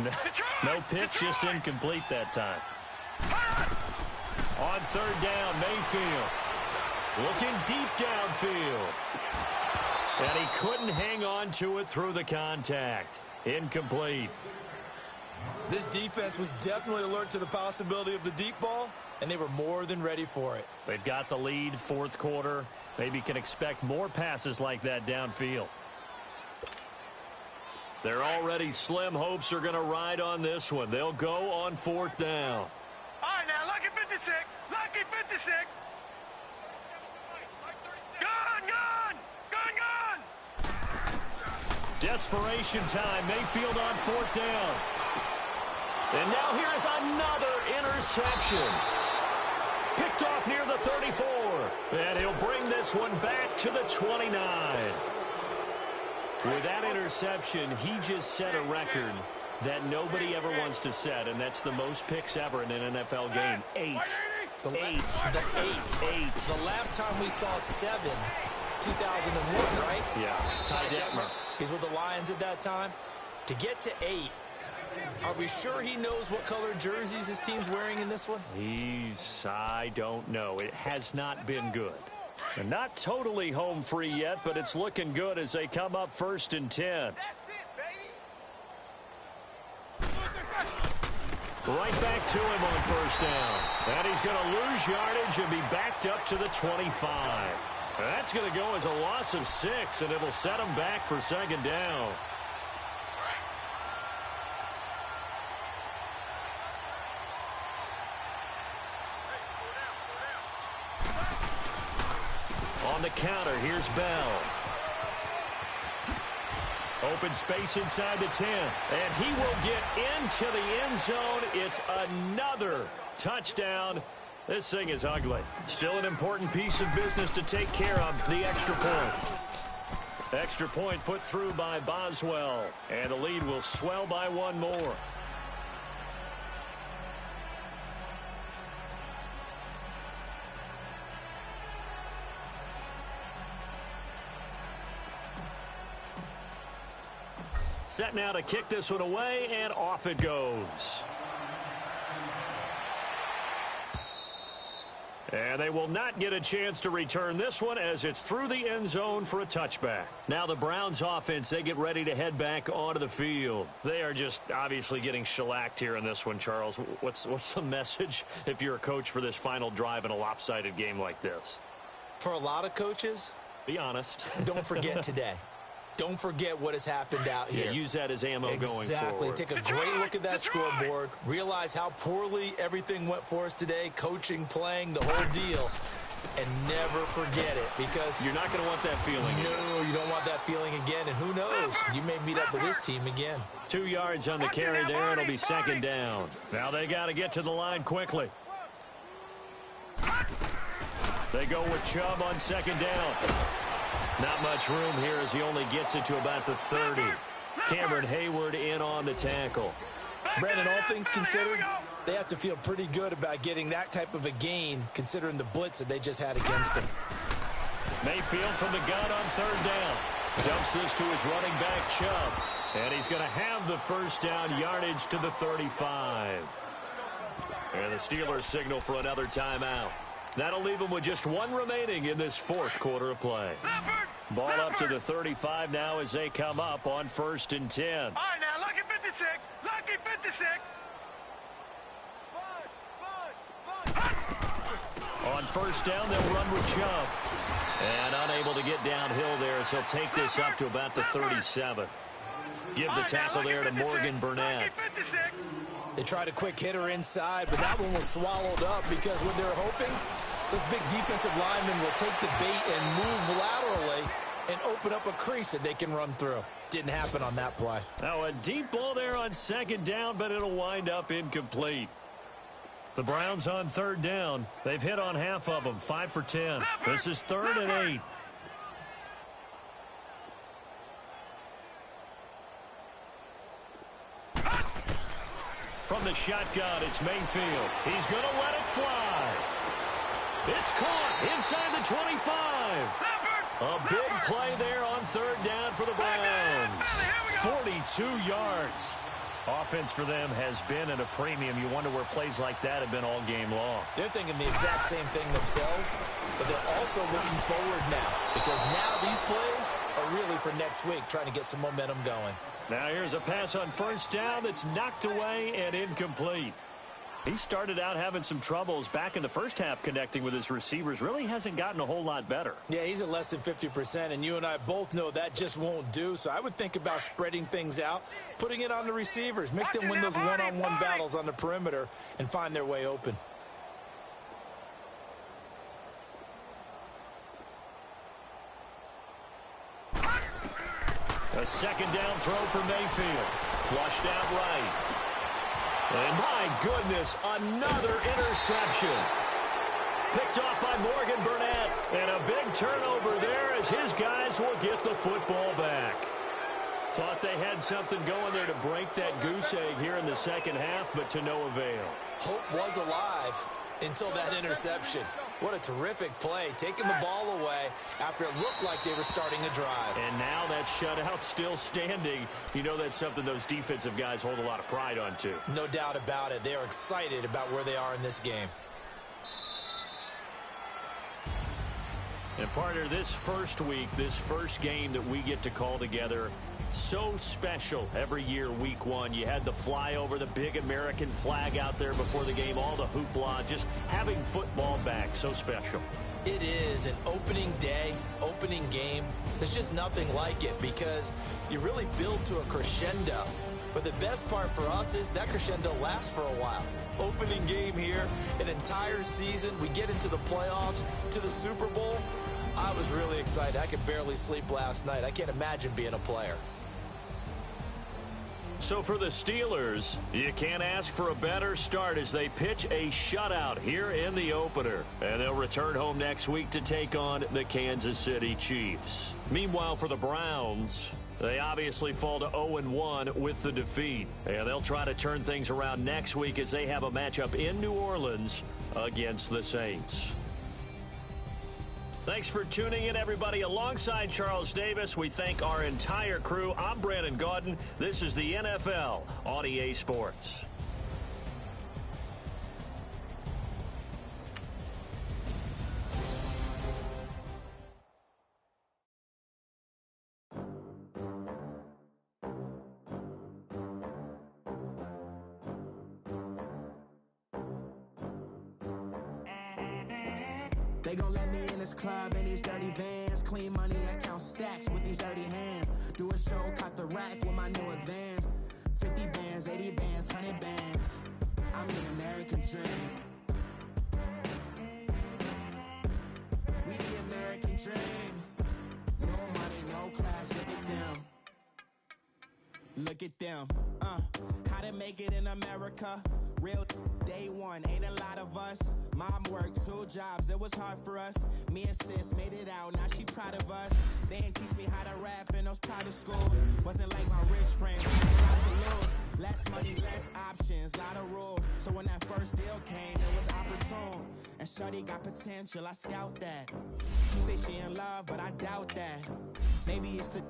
No pitch, just incomplete that time. On 3rd down, Mayfield. Looking deep downfield. And he couldn't hang on to it through the contact. Incomplete. This defense was definitely alert to the possibility of the deep ball, and they were more than ready for it. They've got the lead, 4th quarter. Maybe can expect more passes like that downfield. Their already slim hopes are going to ride on this one. They'll go on 4th down. All right, now, lucky 56. Lucky 56. Gone. Desperation time. Mayfield on 4th down. And now here is another interception. Picked off near the 34. And he'll bring this one back to the 29. With that interception, he just set a record that nobody ever wants to set, and that's the most picks ever in an NFL game. 8. The last time we saw 7, 2001, right? Yeah. Ty Detmer. He's with the Lions at that time. To get to 8, are we sure he knows what color jerseys his team's wearing in this one? I don't know. It has not been good. And not totally home free yet, but it's looking good as they come up 1st and 10. Right back to him on 1st down. And he's going to lose yardage and be backed up to the 25. That's going to go as a loss of 6, and it'll set him back for 2nd down. On the counter, here's Bell. Open space inside the 10, and he will get into the end zone. It's another touchdown. This thing is ugly. Still an important piece of business to take care of, the extra point. Extra point put through by Boswell, and the lead will swell by 1 more. Set now to kick this one away, and off it goes. And they will not get a chance to return this one as it's through the end zone for a touchback. Now the Browns offense, they get ready to head back onto the field. They are just obviously getting shellacked here in this one, Charles. What's the message if you're a coach for this final drive in a lopsided game like this? For a lot of coaches, be honest. Don't forget today. Don't forget what has happened out here. Yeah, use that as ammo going forward. Exactly. Take a great look at that scoreboard. Realize how poorly everything went for us today. Coaching, playing, the whole deal. And never forget it, because you're not going to want that feeling. No, you don't want that feeling again. And who knows? You may meet up with this team again. 2 yards on the carry there. It'll be 2nd down. Now they got to get to the line quickly. They go with Chubb on 2nd down. Not much room here as he only gets it to about the 30. Cameron Hayward in on the tackle. Brandon, all things considered, they have to feel pretty good about getting that type of a gain considering the blitz that they just had against them. Mayfield from the gun on 3rd down. Dumps this to his running back, Chubb. And he's going to have the 1st down yardage to the 35. And the Steelers signal for another timeout. That'll leave them with just 1 remaining in this 4th quarter of play. Ball up to the 35 now as they come up on 1st and 10. All right, now, lucky 56. Lucky 56. On 1st down, they'll run with Chubb. And unable to get downhill there, so he'll take this up to about the 37. Give the tackle there to Morgan Burnett. They tried a quick hitter inside, but that one was swallowed up because what they're hoping, those big defensive linemen will take the bait and move laterally and open up a crease that they can run through. Didn't happen on that play. Now a deep ball there on 2nd down, but it'll wind up incomplete. The Browns on 3rd down. They've hit on half of them, 5 for 10. This is 3rd and 8. From the shotgun, it's Mayfield. He's going to let it fly. It's caught inside the 25. A big play there on 3rd down for the Browns. 42 yards. Offense for them has been at a premium. You wonder where plays like that have been all game long. They're thinking the exact same thing themselves, but they're also looking forward now, because now these plays are really for next week, trying to get some momentum going. Now here's a pass on 1st down that's knocked away and incomplete. He started out having some troubles back in the first half connecting with his receivers. Really hasn't gotten a whole lot better. Yeah, he's at less than 50%, and you and I both know that just won't do. So I would think about spreading things out, putting it on the receivers, make them win those one-on-one battles on the perimeter and find their way open. A 2nd down throw for Mayfield. Flushed out right. And my goodness, another interception. Picked off by Morgan Burnett. And a big turnover there as his guys will get the football back. Thought they had something going there to break that goose egg here in the second half, but to no avail. Hope was alive until that interception. What a terrific play, taking the ball away after it looked like they were starting to drive. And now that shutout still standing. You know that's something those defensive guys hold a lot of pride on, too. No doubt about it. They are excited about where they are in this game. And partner, this first week, this first game that we get to call together, so special every year, week one. You had the flyover, the big American flag out there before the game, all the hoopla, just having football back, so special. It is an opening day, opening game. There's just nothing like it because you really build to a crescendo. But the best part for us is that crescendo lasts for a while. Opening game here, an entire season. We get into the playoffs, to the Super Bowl. I was really excited. I could barely sleep last night. I can't imagine being a player. So for the Steelers, you can't ask for a better start as they pitch a shutout here in the opener. And they'll return home next week to take on the Kansas City Chiefs. Meanwhile, for the Browns, they obviously fall to 0-1 with the defeat. And they'll try to turn things around next week as they have a matchup in New Orleans against the Saints. Thanks for tuning in, everybody. Alongside Charles Davis, we thank our entire crew. I'm Brandon Gaudin. This is the NFL on EA Sports. They gon' let me in this club in these dirty vans. Clean money, I count stacks with these dirty hands. Do a show, cop the rack with my new advance. 50 bands, 80 bands, 100 bands. I'm the American dream. We the American dream. No money, no class, look at them. Look at them, how to make it in America. Real day one, ain't a lot of us. Mom worked 2 jobs, it was hard for us. Me and sis made it out, now she proud of us. They didn't teach me how to rap in those private schools. Wasn't like my rich friends, had a lot to lose. Less money, less options, lot of rules. So when that first deal came, it was opportune. And shorty got potential, I scout that. She say she in love, but I doubt that. Maybe it's to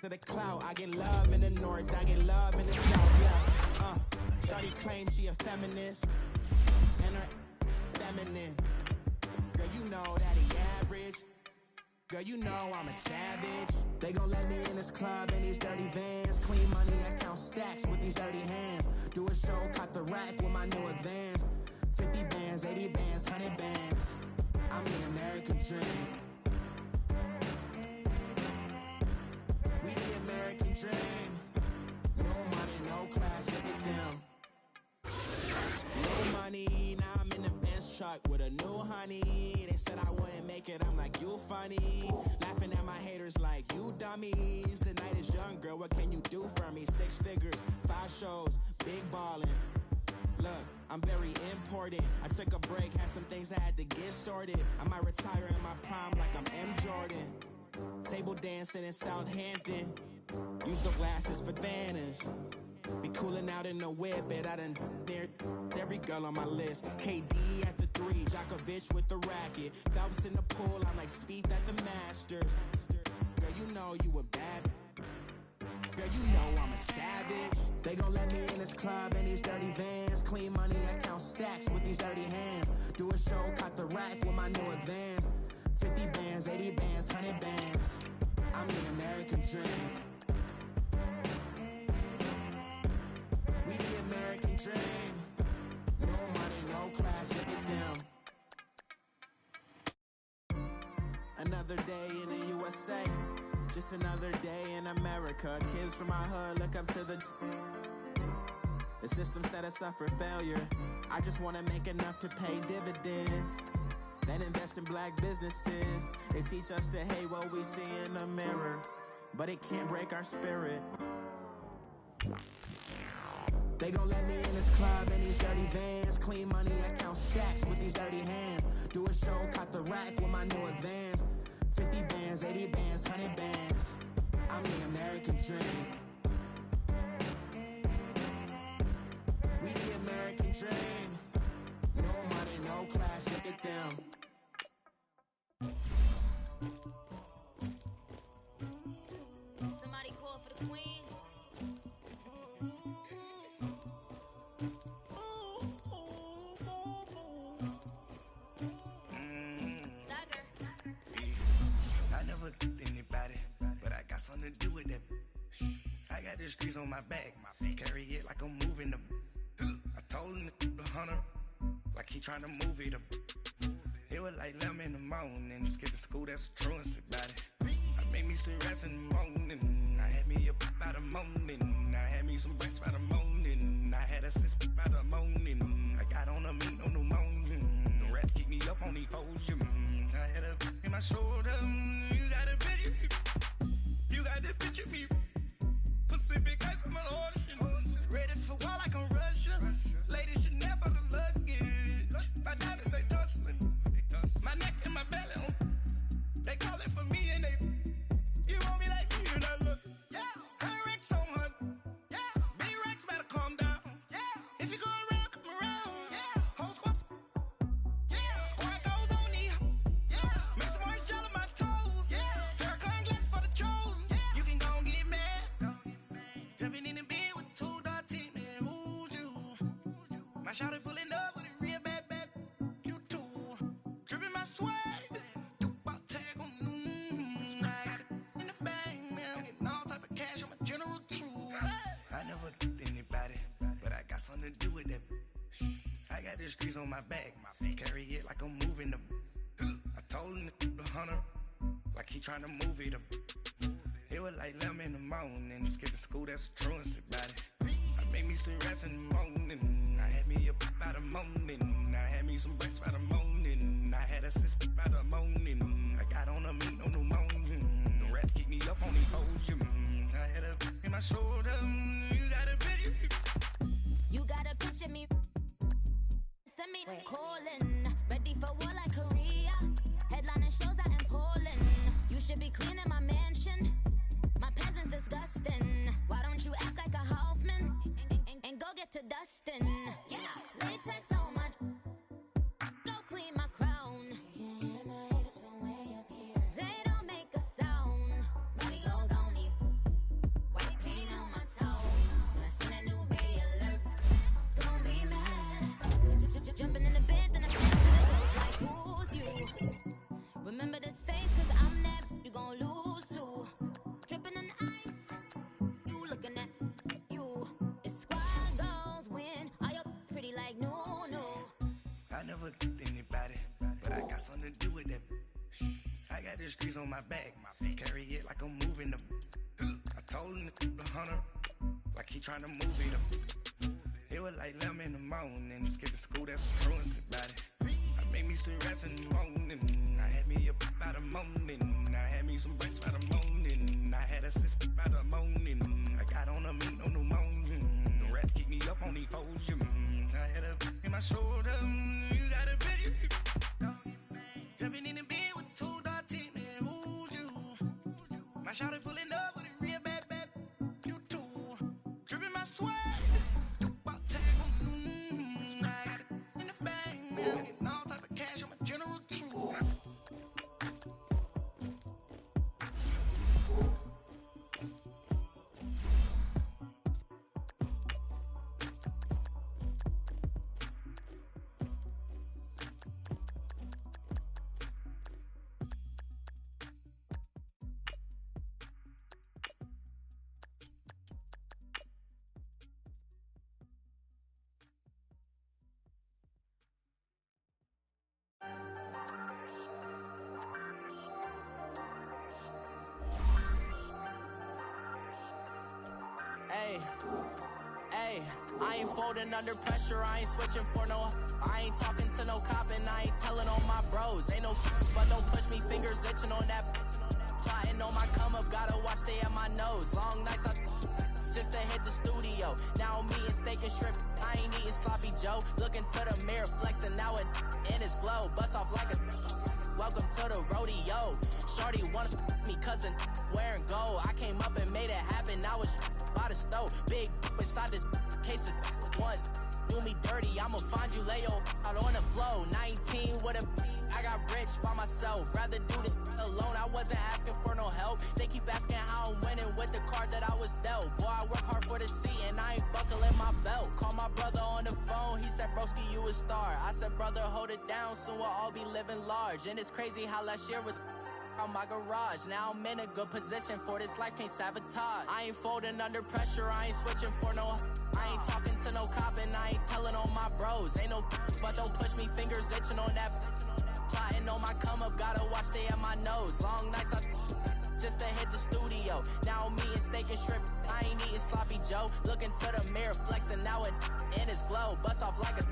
the clout. I get love in the north, I get love in the south, yeah. Shorty claims she a feminist, and her feminine. Girl, you know that he average. Girl, you know I'm a savage. They gon' let me in this club in these dirty vans. Clean money, I count stacks with these dirty hands. Do a show, cop the rack with my new advance. 50 bands, 80 bands, 100 bands. I'm the American dream. We the American dream. No money, no class, look at them. No money, now I'm in the Benz truck with a new honey. They said I wouldn't make it, I'm like, you funny. Laughing at my haters like, you dummies. The night is young, girl, what can you do for me? 6 figures, 5 shows, big ballin'. Look, I'm very important. I took a break, had some things I had to get sorted. I might retire in my prime like I'm M. Jordan. Table dancing in Southampton. Use the glasses for Vannas. Be cooling out in the whip, but I done there every girl on my list. KD at the 3, Djokovic with the racket. Phelps in the pool, I'm like Speed at the Masters. Girl, you know you a bad. Girl, you know I'm a savage. They gon' let me in this club in these dirty vans. Clean money, I count stacks with these dirty hands. Do a show, cop the rack with my new advance. 50 bands, 80 bands, 100 bands. I'm the American dream. We the American dream. No money, no class, look at them. Another day in the USA. Just another day in America. Kids from my hood look up to the system set us up for failure. I just want to make enough to pay dividends. Then invest in black businesses. They teach us to hate what we see in the mirror, but it can't break our spirit. They gon' let me in this club in these dirty vans. Clean money, I count stacks with these dirty hands. Do a show, cop the rack with my new advance. 50 bands, 80 bands, 100 bands. I'm the American dream. American dream. No money, no class, look at them. Somebody call for the queen. I never did anybody, but I got something to do with that. I got the streets on my back, carry it like I'm moving the. I told him the hunter, like he trying to move it up. It was like 11 in the morning, skip to school, that's the truancy about it. I made me some rest in the morning, I had me a pop by the morning, I had me some breaks by the morning, I had a sis by the morning, I got on a meat on the morning, the rats keep me up on the podium, I had a in my shoulder, you got a picture, you got the picture me, Pacific ice on my ocean, ready for war like I'm Russian, ladies should never the luggage, my diamonds they tussling, my neck and my belly on, they calling for me and they, you want me like me and I look, yeah, her Rex on her, yeah, big Rex better calm down, yeah, if you go around, come around, yeah, whole squad, yeah, squad goes on the, yeah, make some orange gel on my toes, yeah, Farrakhan glass for the chosen, yeah, you can go and get mad, jumping in the bed with 2 dark teeth, man, who's you, my shawty pulling up with a real bad, you too, dripping my swag, about tag on, I got it in the bag, man, getting all type of cash, I'm a general true, I never did anybody, but I got something to do with that, I got the streets on my back, carry it like I'm moving the, I told him the hunter, like he trying to move it up, it was like 11 in the morning, skip to school, that's the truancy about it, I made me some rest in the morning, I had me a pop by the morning, I had me some breaks by the morning, I had a sis by the morning, I got on a meat on the morning, the rats keep me up on the podium, I had a in my shoulder, you got a picture, You got a picture me. Send me calling. Ready for war like Korea. Headlining shows out in Poland. You should be cleaning my mansion. My peasants disgusting. Why don't you act like a Hoffman and go get to dustin'? Yeah, latex on my. Go clean my crown. Can't hear my haters from way up here. They don't make a sound. Body goes on these. White paint on my toes. When I send a new bay alert, don't be mad. Jumping in the bed, then I feel like who's you? Remember this face, cause I'm that you gon' lose to. Dripping in ice, you looking at you. It's squad goals win. Are you pretty like no? I never did anybody, but I got something to do with that, I got the streets on my back, carry it like I'm moving the, I told him the hunter, like he trying to move it up, it was like 11 in the morning, skip to school, that's the truancy about it, I made me some rest in the morning, I had me a pop by the morning, I had me some breaks by the morning, I had a sis by the morning, I got on a meat on the morning, the rats keep me up on the podium, I had a in my shoulder, you got a picture, jumping in the bed with 2 dark teeth, man, who's you, my shawty pulling up with a real bad, you too, dripping my swag, about tag on, I got it in the bag, man, getting all type of cash, I'm a general true. Hey, I ain't folding under pressure, I ain't switching for no. I ain't talking to no cop and I ain't telling on my bros. Ain't no but don't push me, fingers itching on that. Plotting on my come up, gotta watch stay at my nose. Long nights I just to hit the studio. Now I'm eating steak and shrimp, I ain't eating sloppy Joe. Looking to the mirror, flexing now it in his glow. Bust off like a welcome to the rodeo. Shorty wanna me cousin wearing gold. I came up and made it happen, I was by the stove. Big inside this cases one do me dirty, I'ma find you, lay your out on the floor. 19 with a I got rich by myself. Rather do this alone. I wasn't asking for no help. They keep asking how I'm winning with the card that I was dealt. Boy, I work hard for the seat and I ain't buckling my belt. Call my brother on the phone. He said, broski, you a star. I said, brother, hold it down. Soon we'll all be living large. And it's crazy how last year was on my garage. Now I'm in a good position for this life, can't sabotage. I ain't folding under pressure, I ain't switching for no. I ain't talking to no cop and I ain't telling on my bros. Ain't no but don't push me, fingers itching on that. Plotting on my come up, gotta watch stay at my nose. Long nights just to hit the studio. Now I'm eating steak and shrimp, I ain't eating sloppy Joe. Looking to the mirror, flexing now and in his glow. Bust off like a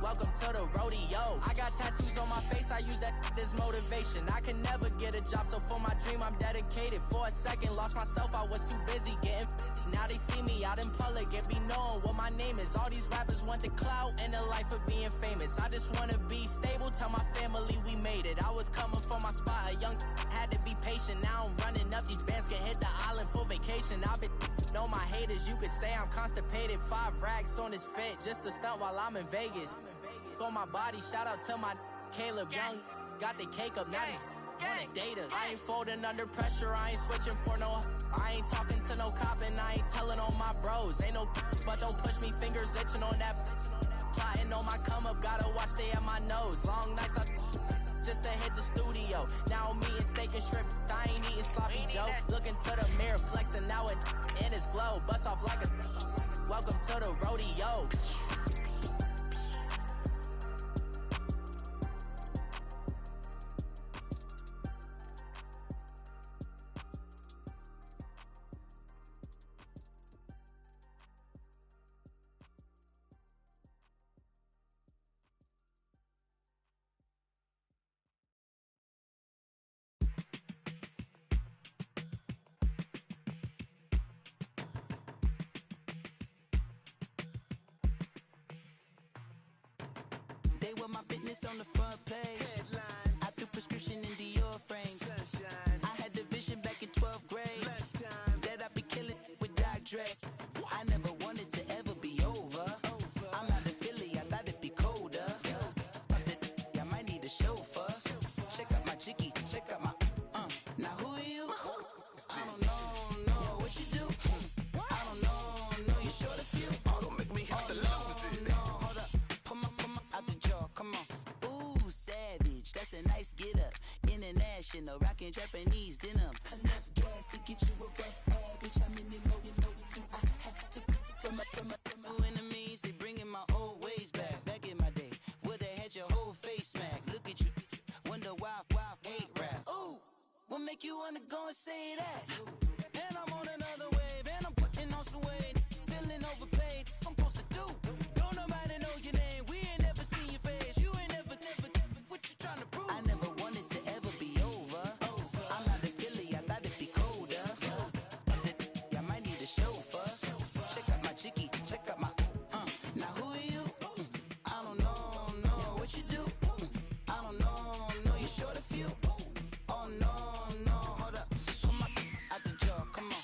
welcome to the rodeo. I got tattoos on my face, I use that as motivation. I can never get a job, so for my dream I'm dedicated. For a second, lost myself, I was too busy getting busy. Now they see me out in public and be knowing what my name is. All these rappers want the clout and the life of being famous. I just wanna be stable, tell my family we made it. I was coming for my spot, a young had to be patient. Now I'm running up, these bands can hit the island for vacation. I've been know my haters, you could say I'm constipated. 5 racks on his fit, just to stunt while I'm in Vegas. On my body, shout out to my Caleb Young. Got the cake up, now these wanna date us. I ain't folding under pressure, I ain't switching for no. I ain't talking to no cop and I ain't telling on my bros. Ain't no but don't push me, fingers itching on that. Plotting on my come up, gotta watch stay at my nose. Long nights just to hit the studio. Now I'm eating steak and shrimp, I ain't eating sloppy Joe. Looking to the mirror, flexing now and in his glow. Bust off like a welcome to the rodeo. They were my business on the front page. Headlines. I threw prescription in Dior frames. Sunshine. I had the vision back in 12th grade. Lunchtime. That I'd be killing with Doc Dre. I never wanted to ever be over. I'm out of Philly, I thought it'd be colder. I might need a chauffeur. Check out my jiggy, check out my Now who are you? I don't know what you do. I don't know you short a few. Oh, don't make me have to lose it. No, hold up. Come on, out the jaw, come on. Ooh, savage, that's a nice get up. International, rockin' Japanese denim. Enough gas to get you above average. How many more you know do I have to from my enemies? They bringing my old ways back. Back in my day, would've had your whole face smacked. Look at you, wonder why hate rap. Ooh, what make you wanna go and say that? And I'm on another wave, and I'm putting on some weight. Feeling overpaid, I'm supposed to do. Don't nobody know your name, we ain't never seen your face. You ain't never, what you trying to prove? I never wanted to ever be over. I'm out of Philly, I thought it'd be colder. I might need a chauffeur. Check out my jiggy, check out my Now who are you? I don't know what you do. I don't know you short a few. Oh no, hold up. Come on, out the jaw, come on.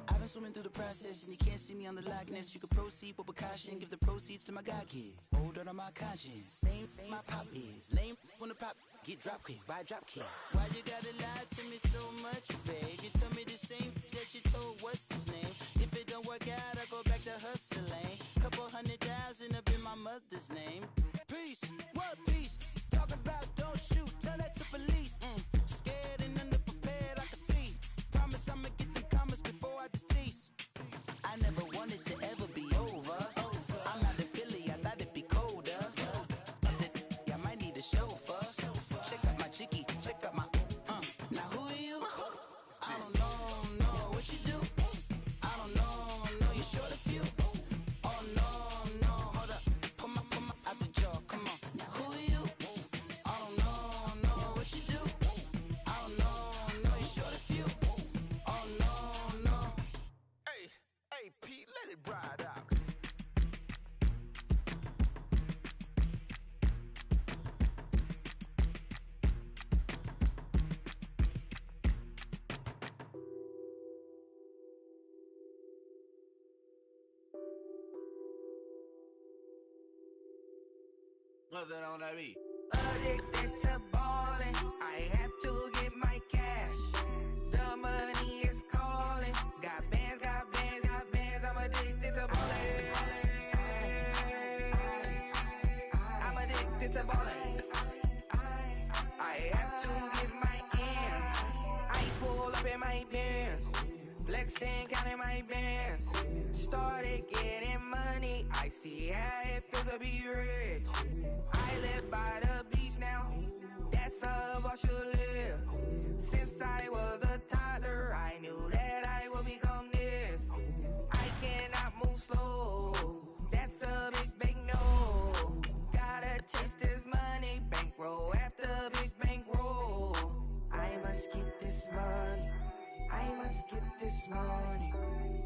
I've been swimming through the process and you can't see me on the Loch Ness. You can proceed with precaution, give the proceeds to my god kids. Hold on my conscience, same my pop is. Lame when the pop get drop quick, buy drop kick. Why you gotta lie to me so much, babe? You tell me the same that you told what's his name. If it don't work out, I go back to hustling. Couple 100,000 up in my mother's name. Peace, what peace? Talk about don't shoot, tell that to police. Scared and underprepared, I can see. Promise I'ma get them comments before I decease. I never wanted to ever be over. I'm out of Philly, I thought it'd be colder. I might need a chauffeur. Check out my jiggy, check out my Now who are you? I don't know what you do. I don't know you short a few. Oh no, hold up. Come on, out the jaw, come on. Now who are you? I don't know what you do. I don't know you short a few. Oh no. Hey, Pete, let it ride out. What's that on that beat? Addicted to ballin', I have to get my cash. The money is calling. Got bands, got bands, got bands. I'm addicted to ballin'. I'm addicted to ballin'. I have to get my ends. I pull up in my pants, flexing, counting my bands. Started getting money. I see how it feels to be rich. I live by the beach now. That's how I should live. Since I was a toddler, I knew that I would become this. I cannot move slow. That's a big no. Gotta chase this money, bankroll after big bankroll. I must get this money. I must get this money.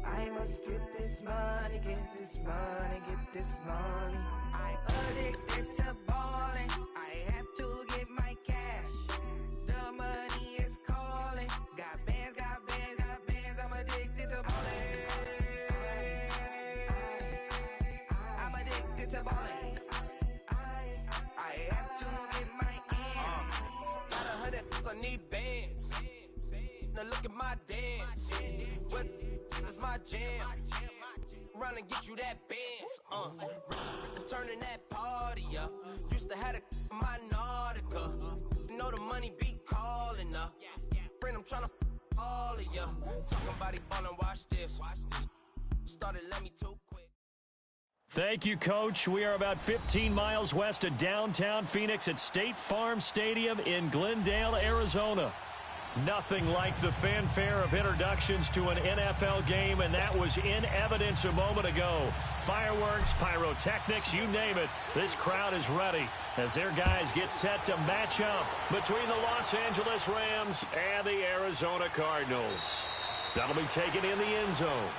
I must get this money, get this money, get this money. I'm addicted to ballin'. I have to get my cash. The money is calling. Got bands, got bands, got bands. I'm addicted to ballin'. I'm addicted to ballin'. I have to get my ends. Got 100, I need bands. Now look at my dance. What is my jam? Run and get you that bands. Turning that party up. Used to have a my Nautica. You know the money be calling up. Friend, I'm tryna all of ya. Talking body ballin', watch this. Started, let me too quick. Thank you, Coach. We are about 15 miles west of downtown Phoenix at State Farm Stadium in Glendale, Arizona. Nothing like the fanfare of introductions to an NFL game, and that was in evidence a moment ago. Fireworks, pyrotechnics, you name it. This crowd is ready as their guys get set to match up between the Los Angeles Rams and the Arizona Cardinals. That'll be taken in the end zone.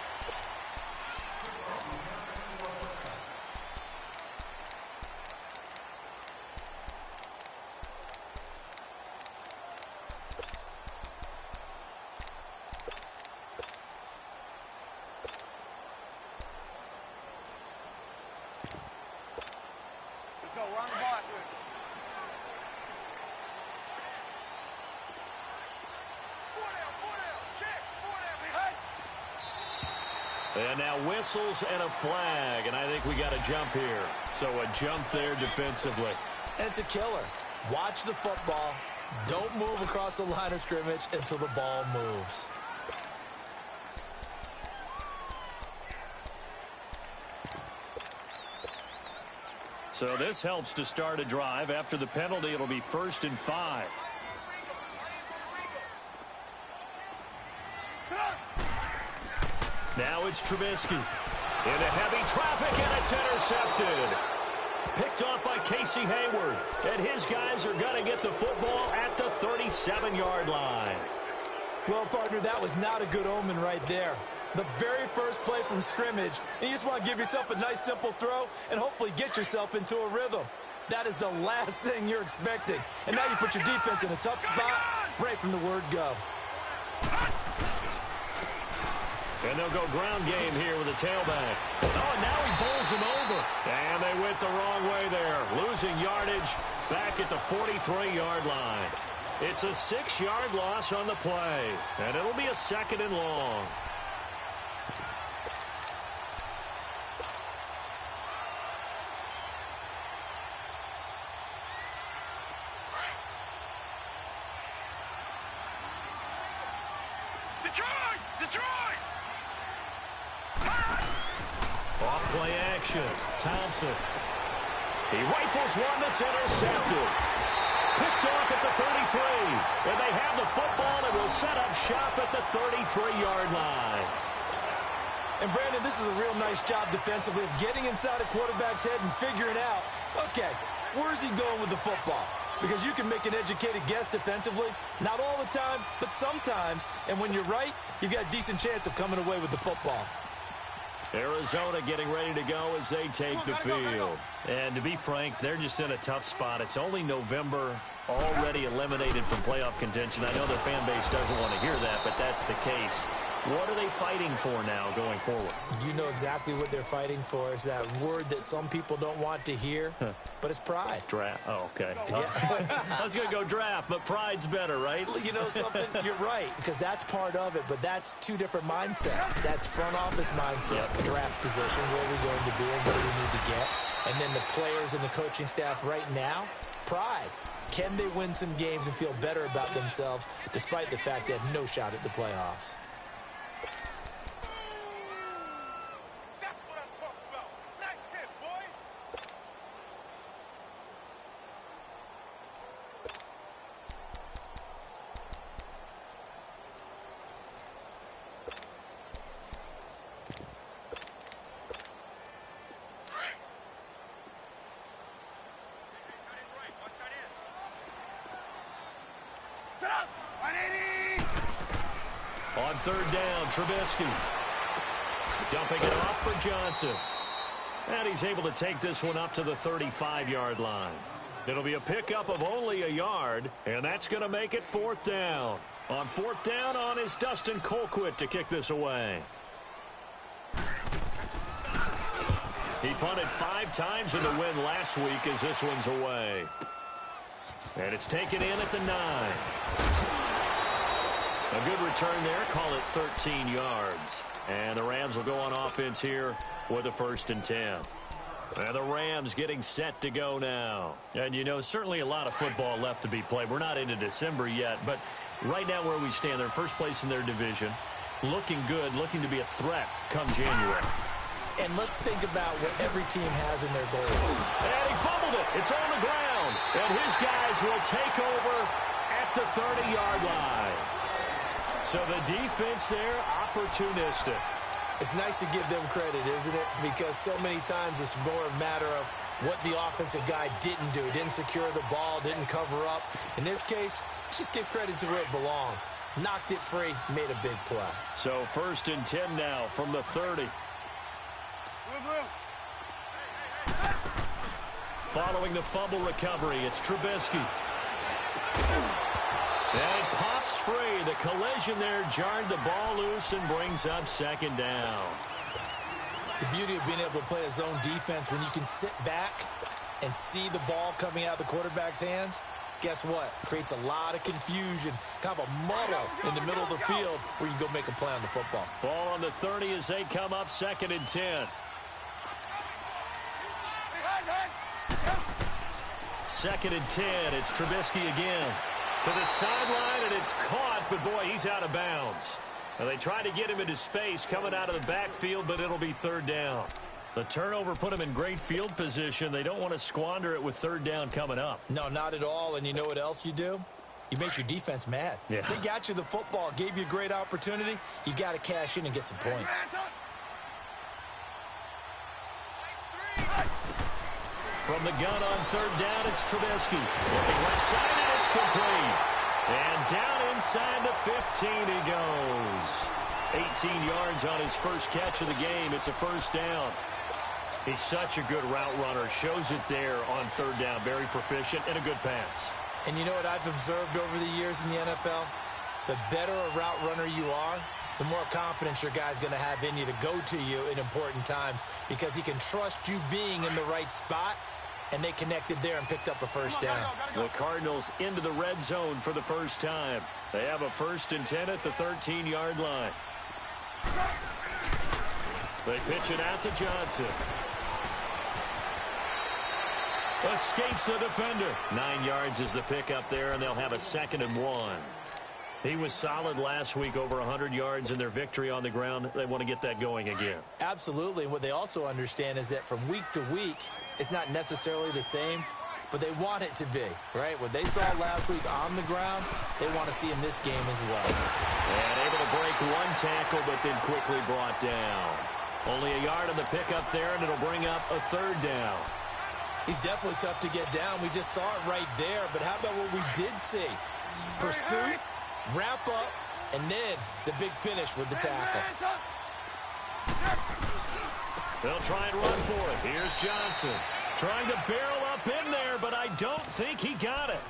And now whistles and a flag, and I think we got a jump here. So a jump there defensively. And it's a killer. Watch the football. Don't move across the line of scrimmage until the ball moves. So this helps to start a drive. After the penalty, it'll be 1st and 5. Now it's Trubisky. Into heavy traffic, and it's intercepted. Picked off by Casey Hayward. And his guys are going to get the football at the 37-yard line. Well, partner, that was not a good omen right there. The very first play from scrimmage, and you just want to give yourself a nice, simple throw and hopefully get yourself into a rhythm. That is the last thing you're expecting. And now you put your defense in a tough spot right from the word go. And they'll go ground game here with a tailback. Oh, and now he bowls him over. And they went the wrong way there. Losing yardage back at the 43-yard line. It's a 6-yard loss on the play. And it'll be a 2nd and long. Detroit! Off-play action. Thompson. He rifles one that's intercepted. Picked off at the 33. And they have the football and will set up shop at the 33-yard line. And, Brandon, this is a real nice job defensively of getting inside a quarterback's head and figuring out, okay, where's he going with the football? Because you can make an educated guess defensively. Not all the time, but sometimes. And when you're right, you've got a decent chance of coming away with the football. Arizona getting ready to go as they take the field. And to be frank, they're just in a tough spot. It's only November, already eliminated from playoff contention. I know their fan base doesn't want to hear that, but that's the case. What are they fighting for now going forward? You know exactly what they're fighting for. It's that word that some people don't want to hear, but it's pride. Draft. Oh, okay. Yeah. I was going to go draft, but pride's better, right? You know something? You're right, because that's part of it, but that's two different mindsets. That's front office mindset, draft position, where we're going to be and what do we need to get. And then the players and the coaching staff right now, pride. Can they win some games and feel better about themselves despite the fact they had no shot at the playoffs? That's what I'm talking about. Nice hit, boy. Set up. 180. On third down, Trubisky. Dumping it off for Johnson. And he's able to take this one up to the 35-yard line. It'll be a pickup of only a yard, and that's going to make it fourth down. On fourth down is Dustin Colquitt to kick this away. He punted 5 times in the win last week as this one's away. And it's taken in at the 9. A good return there, call it 13 yards. And the Rams will go on offense here with a 1st and 10. And the Rams getting set to go now. And, you know, certainly a lot of football left to be played. We're not into December yet, but right now where we stand, they're first place in their division. Looking good, looking to be a threat come January. And let's think about what every team has in their goals. And he fumbled it. It's on the ground. And his guys will take over at the 30-yard line. So the defense there, opportunistic. It's nice to give them credit, isn't it? Because so many times it's more a matter of what the offensive guy didn't do. Didn't secure the ball, didn't cover up. In this case, let's just give credit to where it belongs. Knocked it free, made a big play. So 1st and 10 now from the 30. Following the fumble recovery, it's Trubisky. And it pops free. The collision there jarred the ball loose and brings up 2nd down. The beauty of being able to play a zone defense when you can sit back and see the ball coming out of the quarterback's hands, guess what? Creates a lot of confusion, kind of a muddle in the middle of the field where you can go make a play on the football. Ball on the 30 as they come up 2nd and 10. 2nd and 10. It's Trubisky again. To the sideline, and it's caught, but boy, he's out of bounds. And they try to get him into space coming out of the backfield, but it'll be 3rd down. The turnover put him in great field position. They don't want to squander it with 3rd down coming up. No, not at all. And you know what else you do? You make your defense mad. Yeah. They got you the football, gave you a great opportunity. You got to cash in and get some points. From the gun on 3rd down, it's Trubisky. Looking left side, and it's complete. And down inside the 15 he goes. 18 yards on his first catch of the game. It's a 1st down. He's such a good route runner. Shows it there on 3rd down. Very proficient and a good pass. And you know what I've observed over the years in the NFL? The better a route runner you are, the more confidence your guy's going to have in you to go to you in important times because he can trust you being in the right spot, and they connected there and picked up a 1st down. The Cardinals into the red zone for the first time. They have a 1st and 10 at the 13-yard line. They pitch it out to Johnson. Escapes the defender. 9 yards is the pickup there, and they'll have a 2nd and 1. He was solid last week, over 100 yards in their victory on the ground. They want to get that going again. Absolutely. What they also understand is that from week to week, it's not necessarily the same, but they want it to be, right? What they saw last week on the ground, they want to see in this game as well. And able to break one tackle, but then quickly brought down. Only a yard on the pickup there, and it'll bring up a 3rd down. He's definitely tough to get down. We just saw it right there, but how about what we did see? Pursuit, wrap up, and then the big finish with the tackle. They'll try and run for it. Here's Johnson trying to barrel up in there, but I don't think he got it.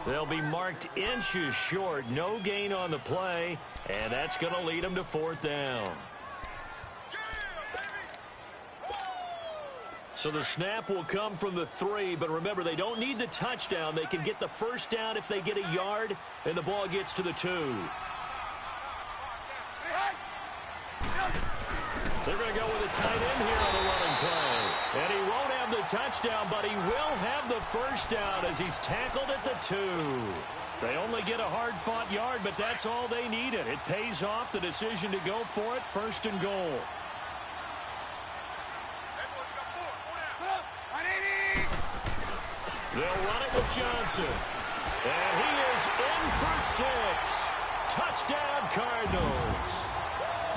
They'll be marked inches short. No gain on the play, and that's going to lead them to 4th down. So the snap will come from the 3, but remember, they don't need the touchdown. They can get the 1st down if they get a yard, and the ball gets to the 2. They're going to go with a tight end here on the running play. And he won't have the touchdown, but he will have the 1st down as he's tackled at the 2. They only get a hard-fought yard, but that's all they needed. It pays off the decision to go for it, 1st and goal. They'll run it with Johnson. And he is in for 6. Touchdown, Cardinals.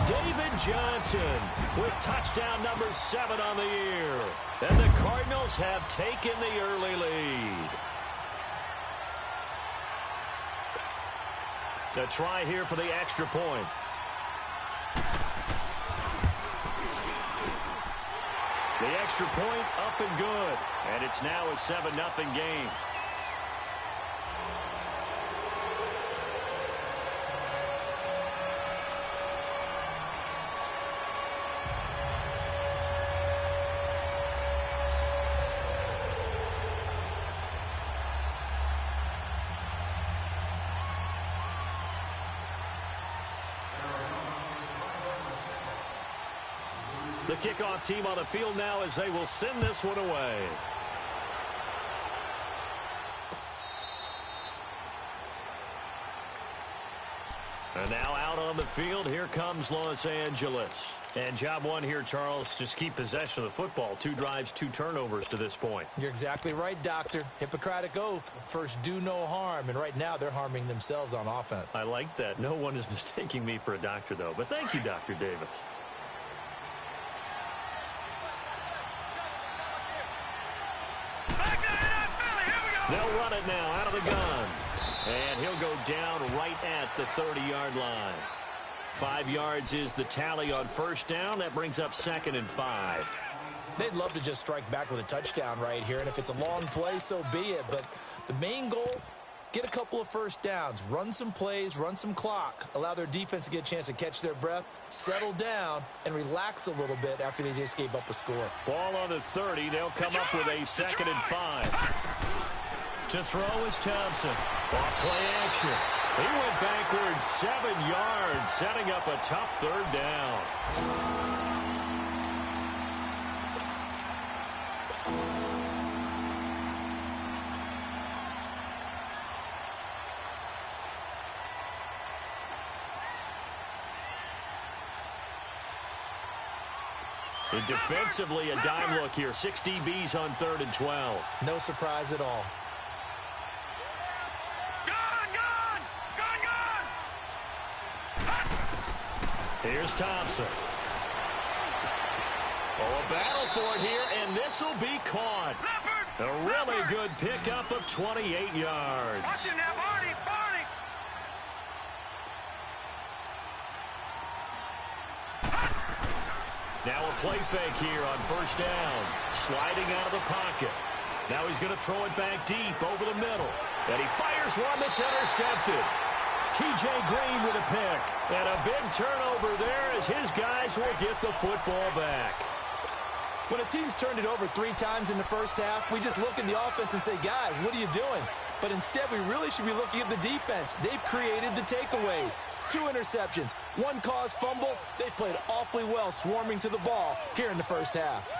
David Johnson with touchdown number 7 on the year. And the Cardinals have taken the early lead. A try here for the extra point. The extra point up and good. And it's now a 7-0 game. The kickoff team on the field now as they will send this one away. And now out on the field, here comes Los Angeles. And job 1 here, Charles, just keep possession of the football. 2 drives, 2 turnovers to this point. You're exactly right, Doctor. Hippocratic oath. First, do no harm. And right now, they're harming themselves on offense. I like that. No one is mistaking me for a doctor, though. But thank you, Dr. Davis. They'll run it now out of the gun. And he'll go down right at the 30-yard line. 5 yards is the tally on 1st down. That brings up 2nd and 5. They'd love to just strike back with a touchdown right here. And if it's a long play, so be it. But the main goal, get a couple of 1st downs. Run some plays, run some clock. Allow their defense to get a chance to catch their breath, settle down, and relax a little bit after they just gave up a score. Ball on the 30. They'll come up with a 2nd and 5. To throw is Thompson. Off play action. He went backwards 7 yards, setting up a tough 3rd down. And defensively, a dime look here. 6 DBs on 3rd and 12. No surprise at all. Here's Thompson. Oh, a battle for it here, and this will be caught. A really good pickup of 28 yards. Now a play fake here on 1st down. Sliding out of the pocket. Now he's going to throw it back deep over the middle. And he fires one that's intercepted. T.J. Green with a pick. And a big turnover there as his guys will get the football back. When a team's turned it over 3 times in the 1st half, we just look at the offense and say, guys, what are you doing? But instead, we really should be looking at the defense. They've created the takeaways. 2 interceptions, 1 caused fumble. They played awfully well swarming to the ball here in the 1st half.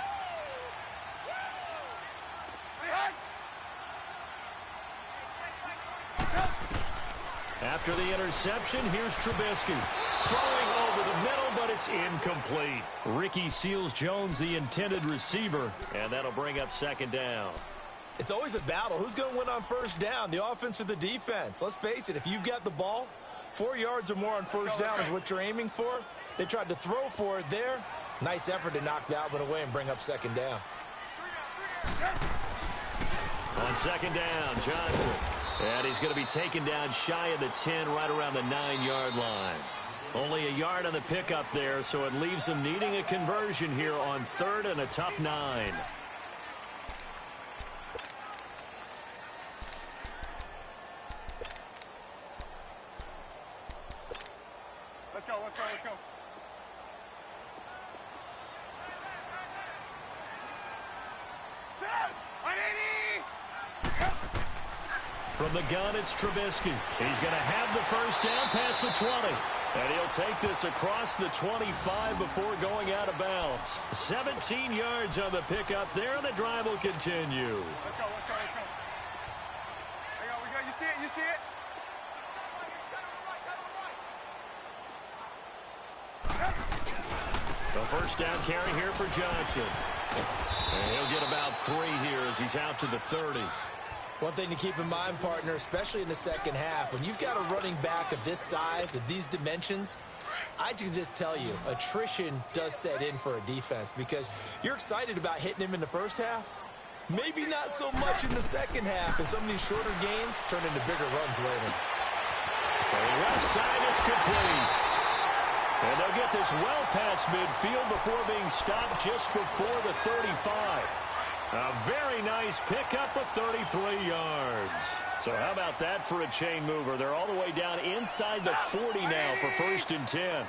After the interception, here's Trubisky. Throwing over the middle, but it's incomplete. Ricky Seals-Jones, the intended receiver, and that'll bring up 2nd down. It's always a battle. Who's going to win on 1st down, the offense or the defense? Let's face it, if you've got the ball, 4 yards or more on 1st down is what you're aiming for. They tried to throw for it there. Nice effort to knock that one away and bring up 2nd down. On 2nd down, Johnson. And he's going to be taken down shy of the 10, right around the 9-yard line. Only a yard on the pickup there, so it leaves them needing a conversion here on 3rd and a tough 9. From the gun, it's Trubisky. He's going to have the first down past the 20. And he'll take this across the 25 before going out of bounds. 17 yards on the pickup there, and the drive will continue. Let's go. There we go. You see it? You see it? The first down carry here for Johnson. And he'll get about 3 here as he's out to the 30. One thing to keep in mind, partner, especially in the second half, when you've got a running back of this size, of these dimensions, I can just tell you, attrition does set in for a defense because you're excited about hitting him in the first half. Maybe not so much in the second half, and some of these shorter gains turn into bigger runs later. For the left side, it's complete. And they'll get this well past midfield before being stopped just before the 35. A very nice pickup of 33 yards. So how about that for a chain mover? They're all the way down inside the 40 now for 1st and 10.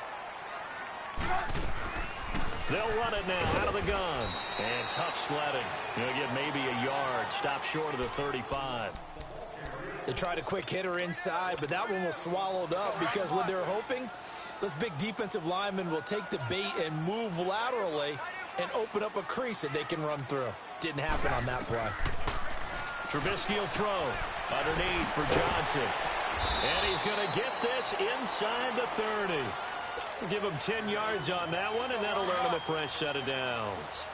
They'll run it now out of the gun. And tough sledding. You'll get maybe a yard. Stop short of the 35. They tried a quick hitter inside, but that one was swallowed up because what they're hoping, those big defensive linemen will take the bait and move laterally and open up a crease that they can run through. Didn't happen on that play. Trubisky will throw underneath for Johnson. And he's going to get this inside the 30. We'll give him 10 yards on that one, and that'll earn him a fresh set of downs.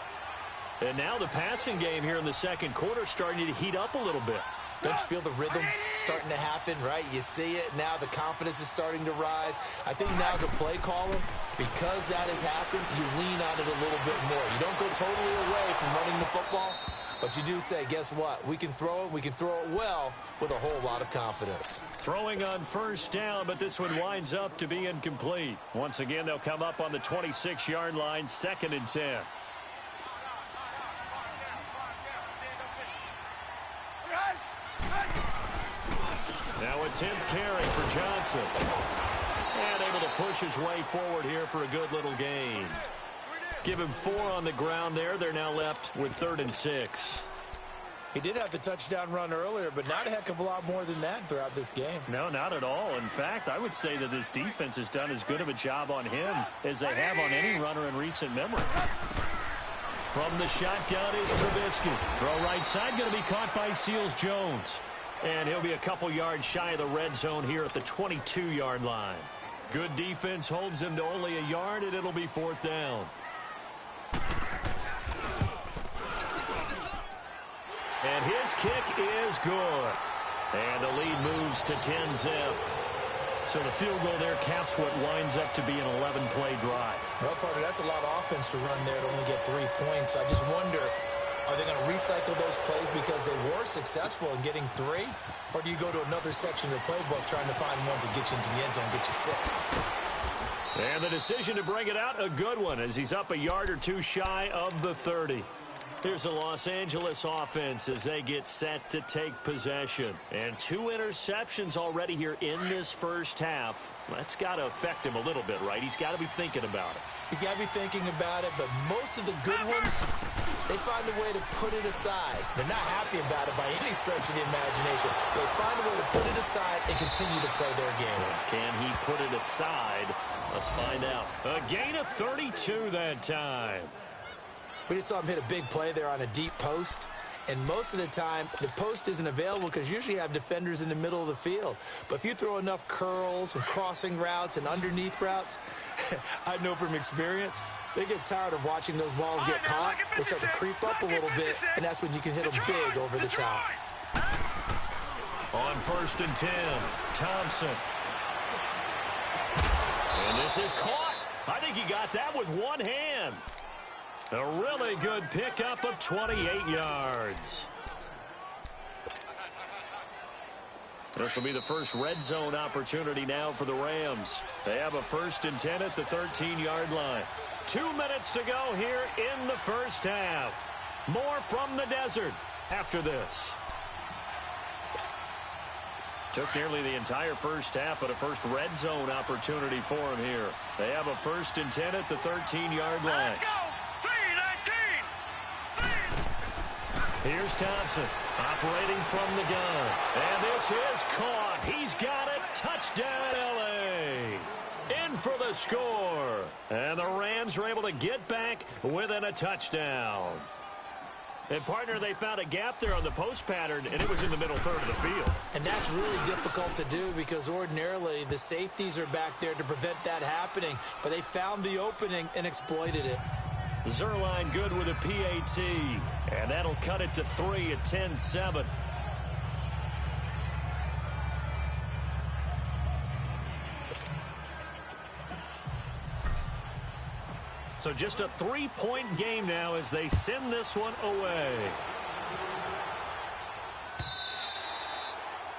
And now the passing game here in the second quarter starting to heat up a little bit. Don't you feel the rhythm starting to happen, right? You see it. Now the confidence is starting to rise. I think now as a play caller, because that has happened, you lean on it a little bit more. You don't go totally away from running the football, but you do say, guess what? We can throw it. We can throw it well with a whole lot of confidence. Throwing on first down, but this one winds up to be incomplete. Once again, they'll come up on the 26-yard line, 2nd and 10. Now a 10th carry for Johnson. And able to push his way forward here for a good little gain. Give him 4 on the ground there. They're now left with 3rd and 6. He did have the touchdown run earlier, but not a heck of a lot more than that throughout this game. No, not at all. In fact, I would say that this defense has done as good of a job on him as they have on any runner in recent memory. From the shotgun is Trubisky. Throw right side, going to be caught by Seals-Jones. And he'll be a couple yards shy of the red zone here at the 22-yard line. Good defense holds him to only a yard, and it'll be 4th down. And his kick is good. And the lead moves to 10-zip. So the field goal there caps what winds up to be an 11-play drive. Well, partner, that's a lot of offense to run there to only get 3 points. I just wonder, are they going to recycle those plays because they were successful in getting 3? Or do you go to another section of the playbook trying to find ones that get you into the end zone and get you 6? And the decision to bring it out, a good one, as he's up a yard or 2 shy of the 30. Here's the Los Angeles offense as they get set to take possession. And 2 interceptions already here in this first half. That's got to affect him a little bit, right? He's got to be thinking about it. He's got to be thinking about it, but most of the good ones, they find a way to put it aside. They're not happy about it by any stretch of the imagination. They find a way to put it aside and continue to play their game. Can he put it aside? Let's find out. A gain of 32 that time. We just saw him hit a big play there on a deep post. And most of the time, the post isn't available because usually you have defenders in the middle of the field. But if you throw enough curls and crossing routes and underneath routes, I know from experience, they get tired of watching those balls get caught. They start to creep up a little bit, and that's when you can hit them big over the top. On 1st and 10, Thompson. And this is caught. I think he got that with one hand. A really good pickup of 28 yards. This will be the first red zone opportunity now for the Rams. They have a 1st and 10 at the 13-yard line. 2 minutes to go here in the first half. More from the desert after this. Took nearly the entire first half, but a first red zone opportunity for him here. They have a 1st and 10 at the 13-yard line. Let's go! 3-19! Here's Thompson operating from the gun. And this is caught. He's got it. Touchdown, L.A. In for the score. And the Rams are able to get back within a touchdown. And, partner, they found a gap there on the post pattern, and it was in the middle third of the field. And that's really difficult to do because ordinarily the safeties are back there to prevent that happening. But they found the opening and exploited it. Zerline good with a PAT. And that'll cut it to 3 at 10-7. So just a 3-point game now as they send this one away.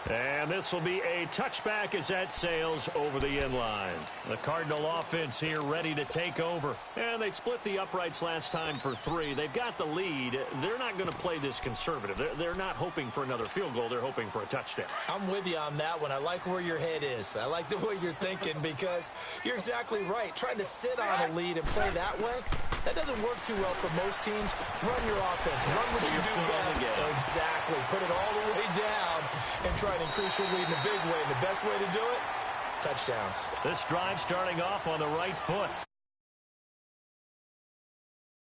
And this will be a touchback as that sails over the end line. The Cardinal offense here ready to take over. And they split the uprights last time for 3. They've got the lead. They're not going to play this conservative. They're not hoping for another field goal. They're hoping for a touchdown. I'm with you on that one. I like where your head is. I like the way you're thinking because you're exactly right. Trying to sit on a lead and play that way, that doesn't work too well for most teams. Run your offense. Run what you do best. Exactly. Put it all the way down and try to increase your lead in a big way. And the best way to do it, touchdowns. This drive starting off on the right foot.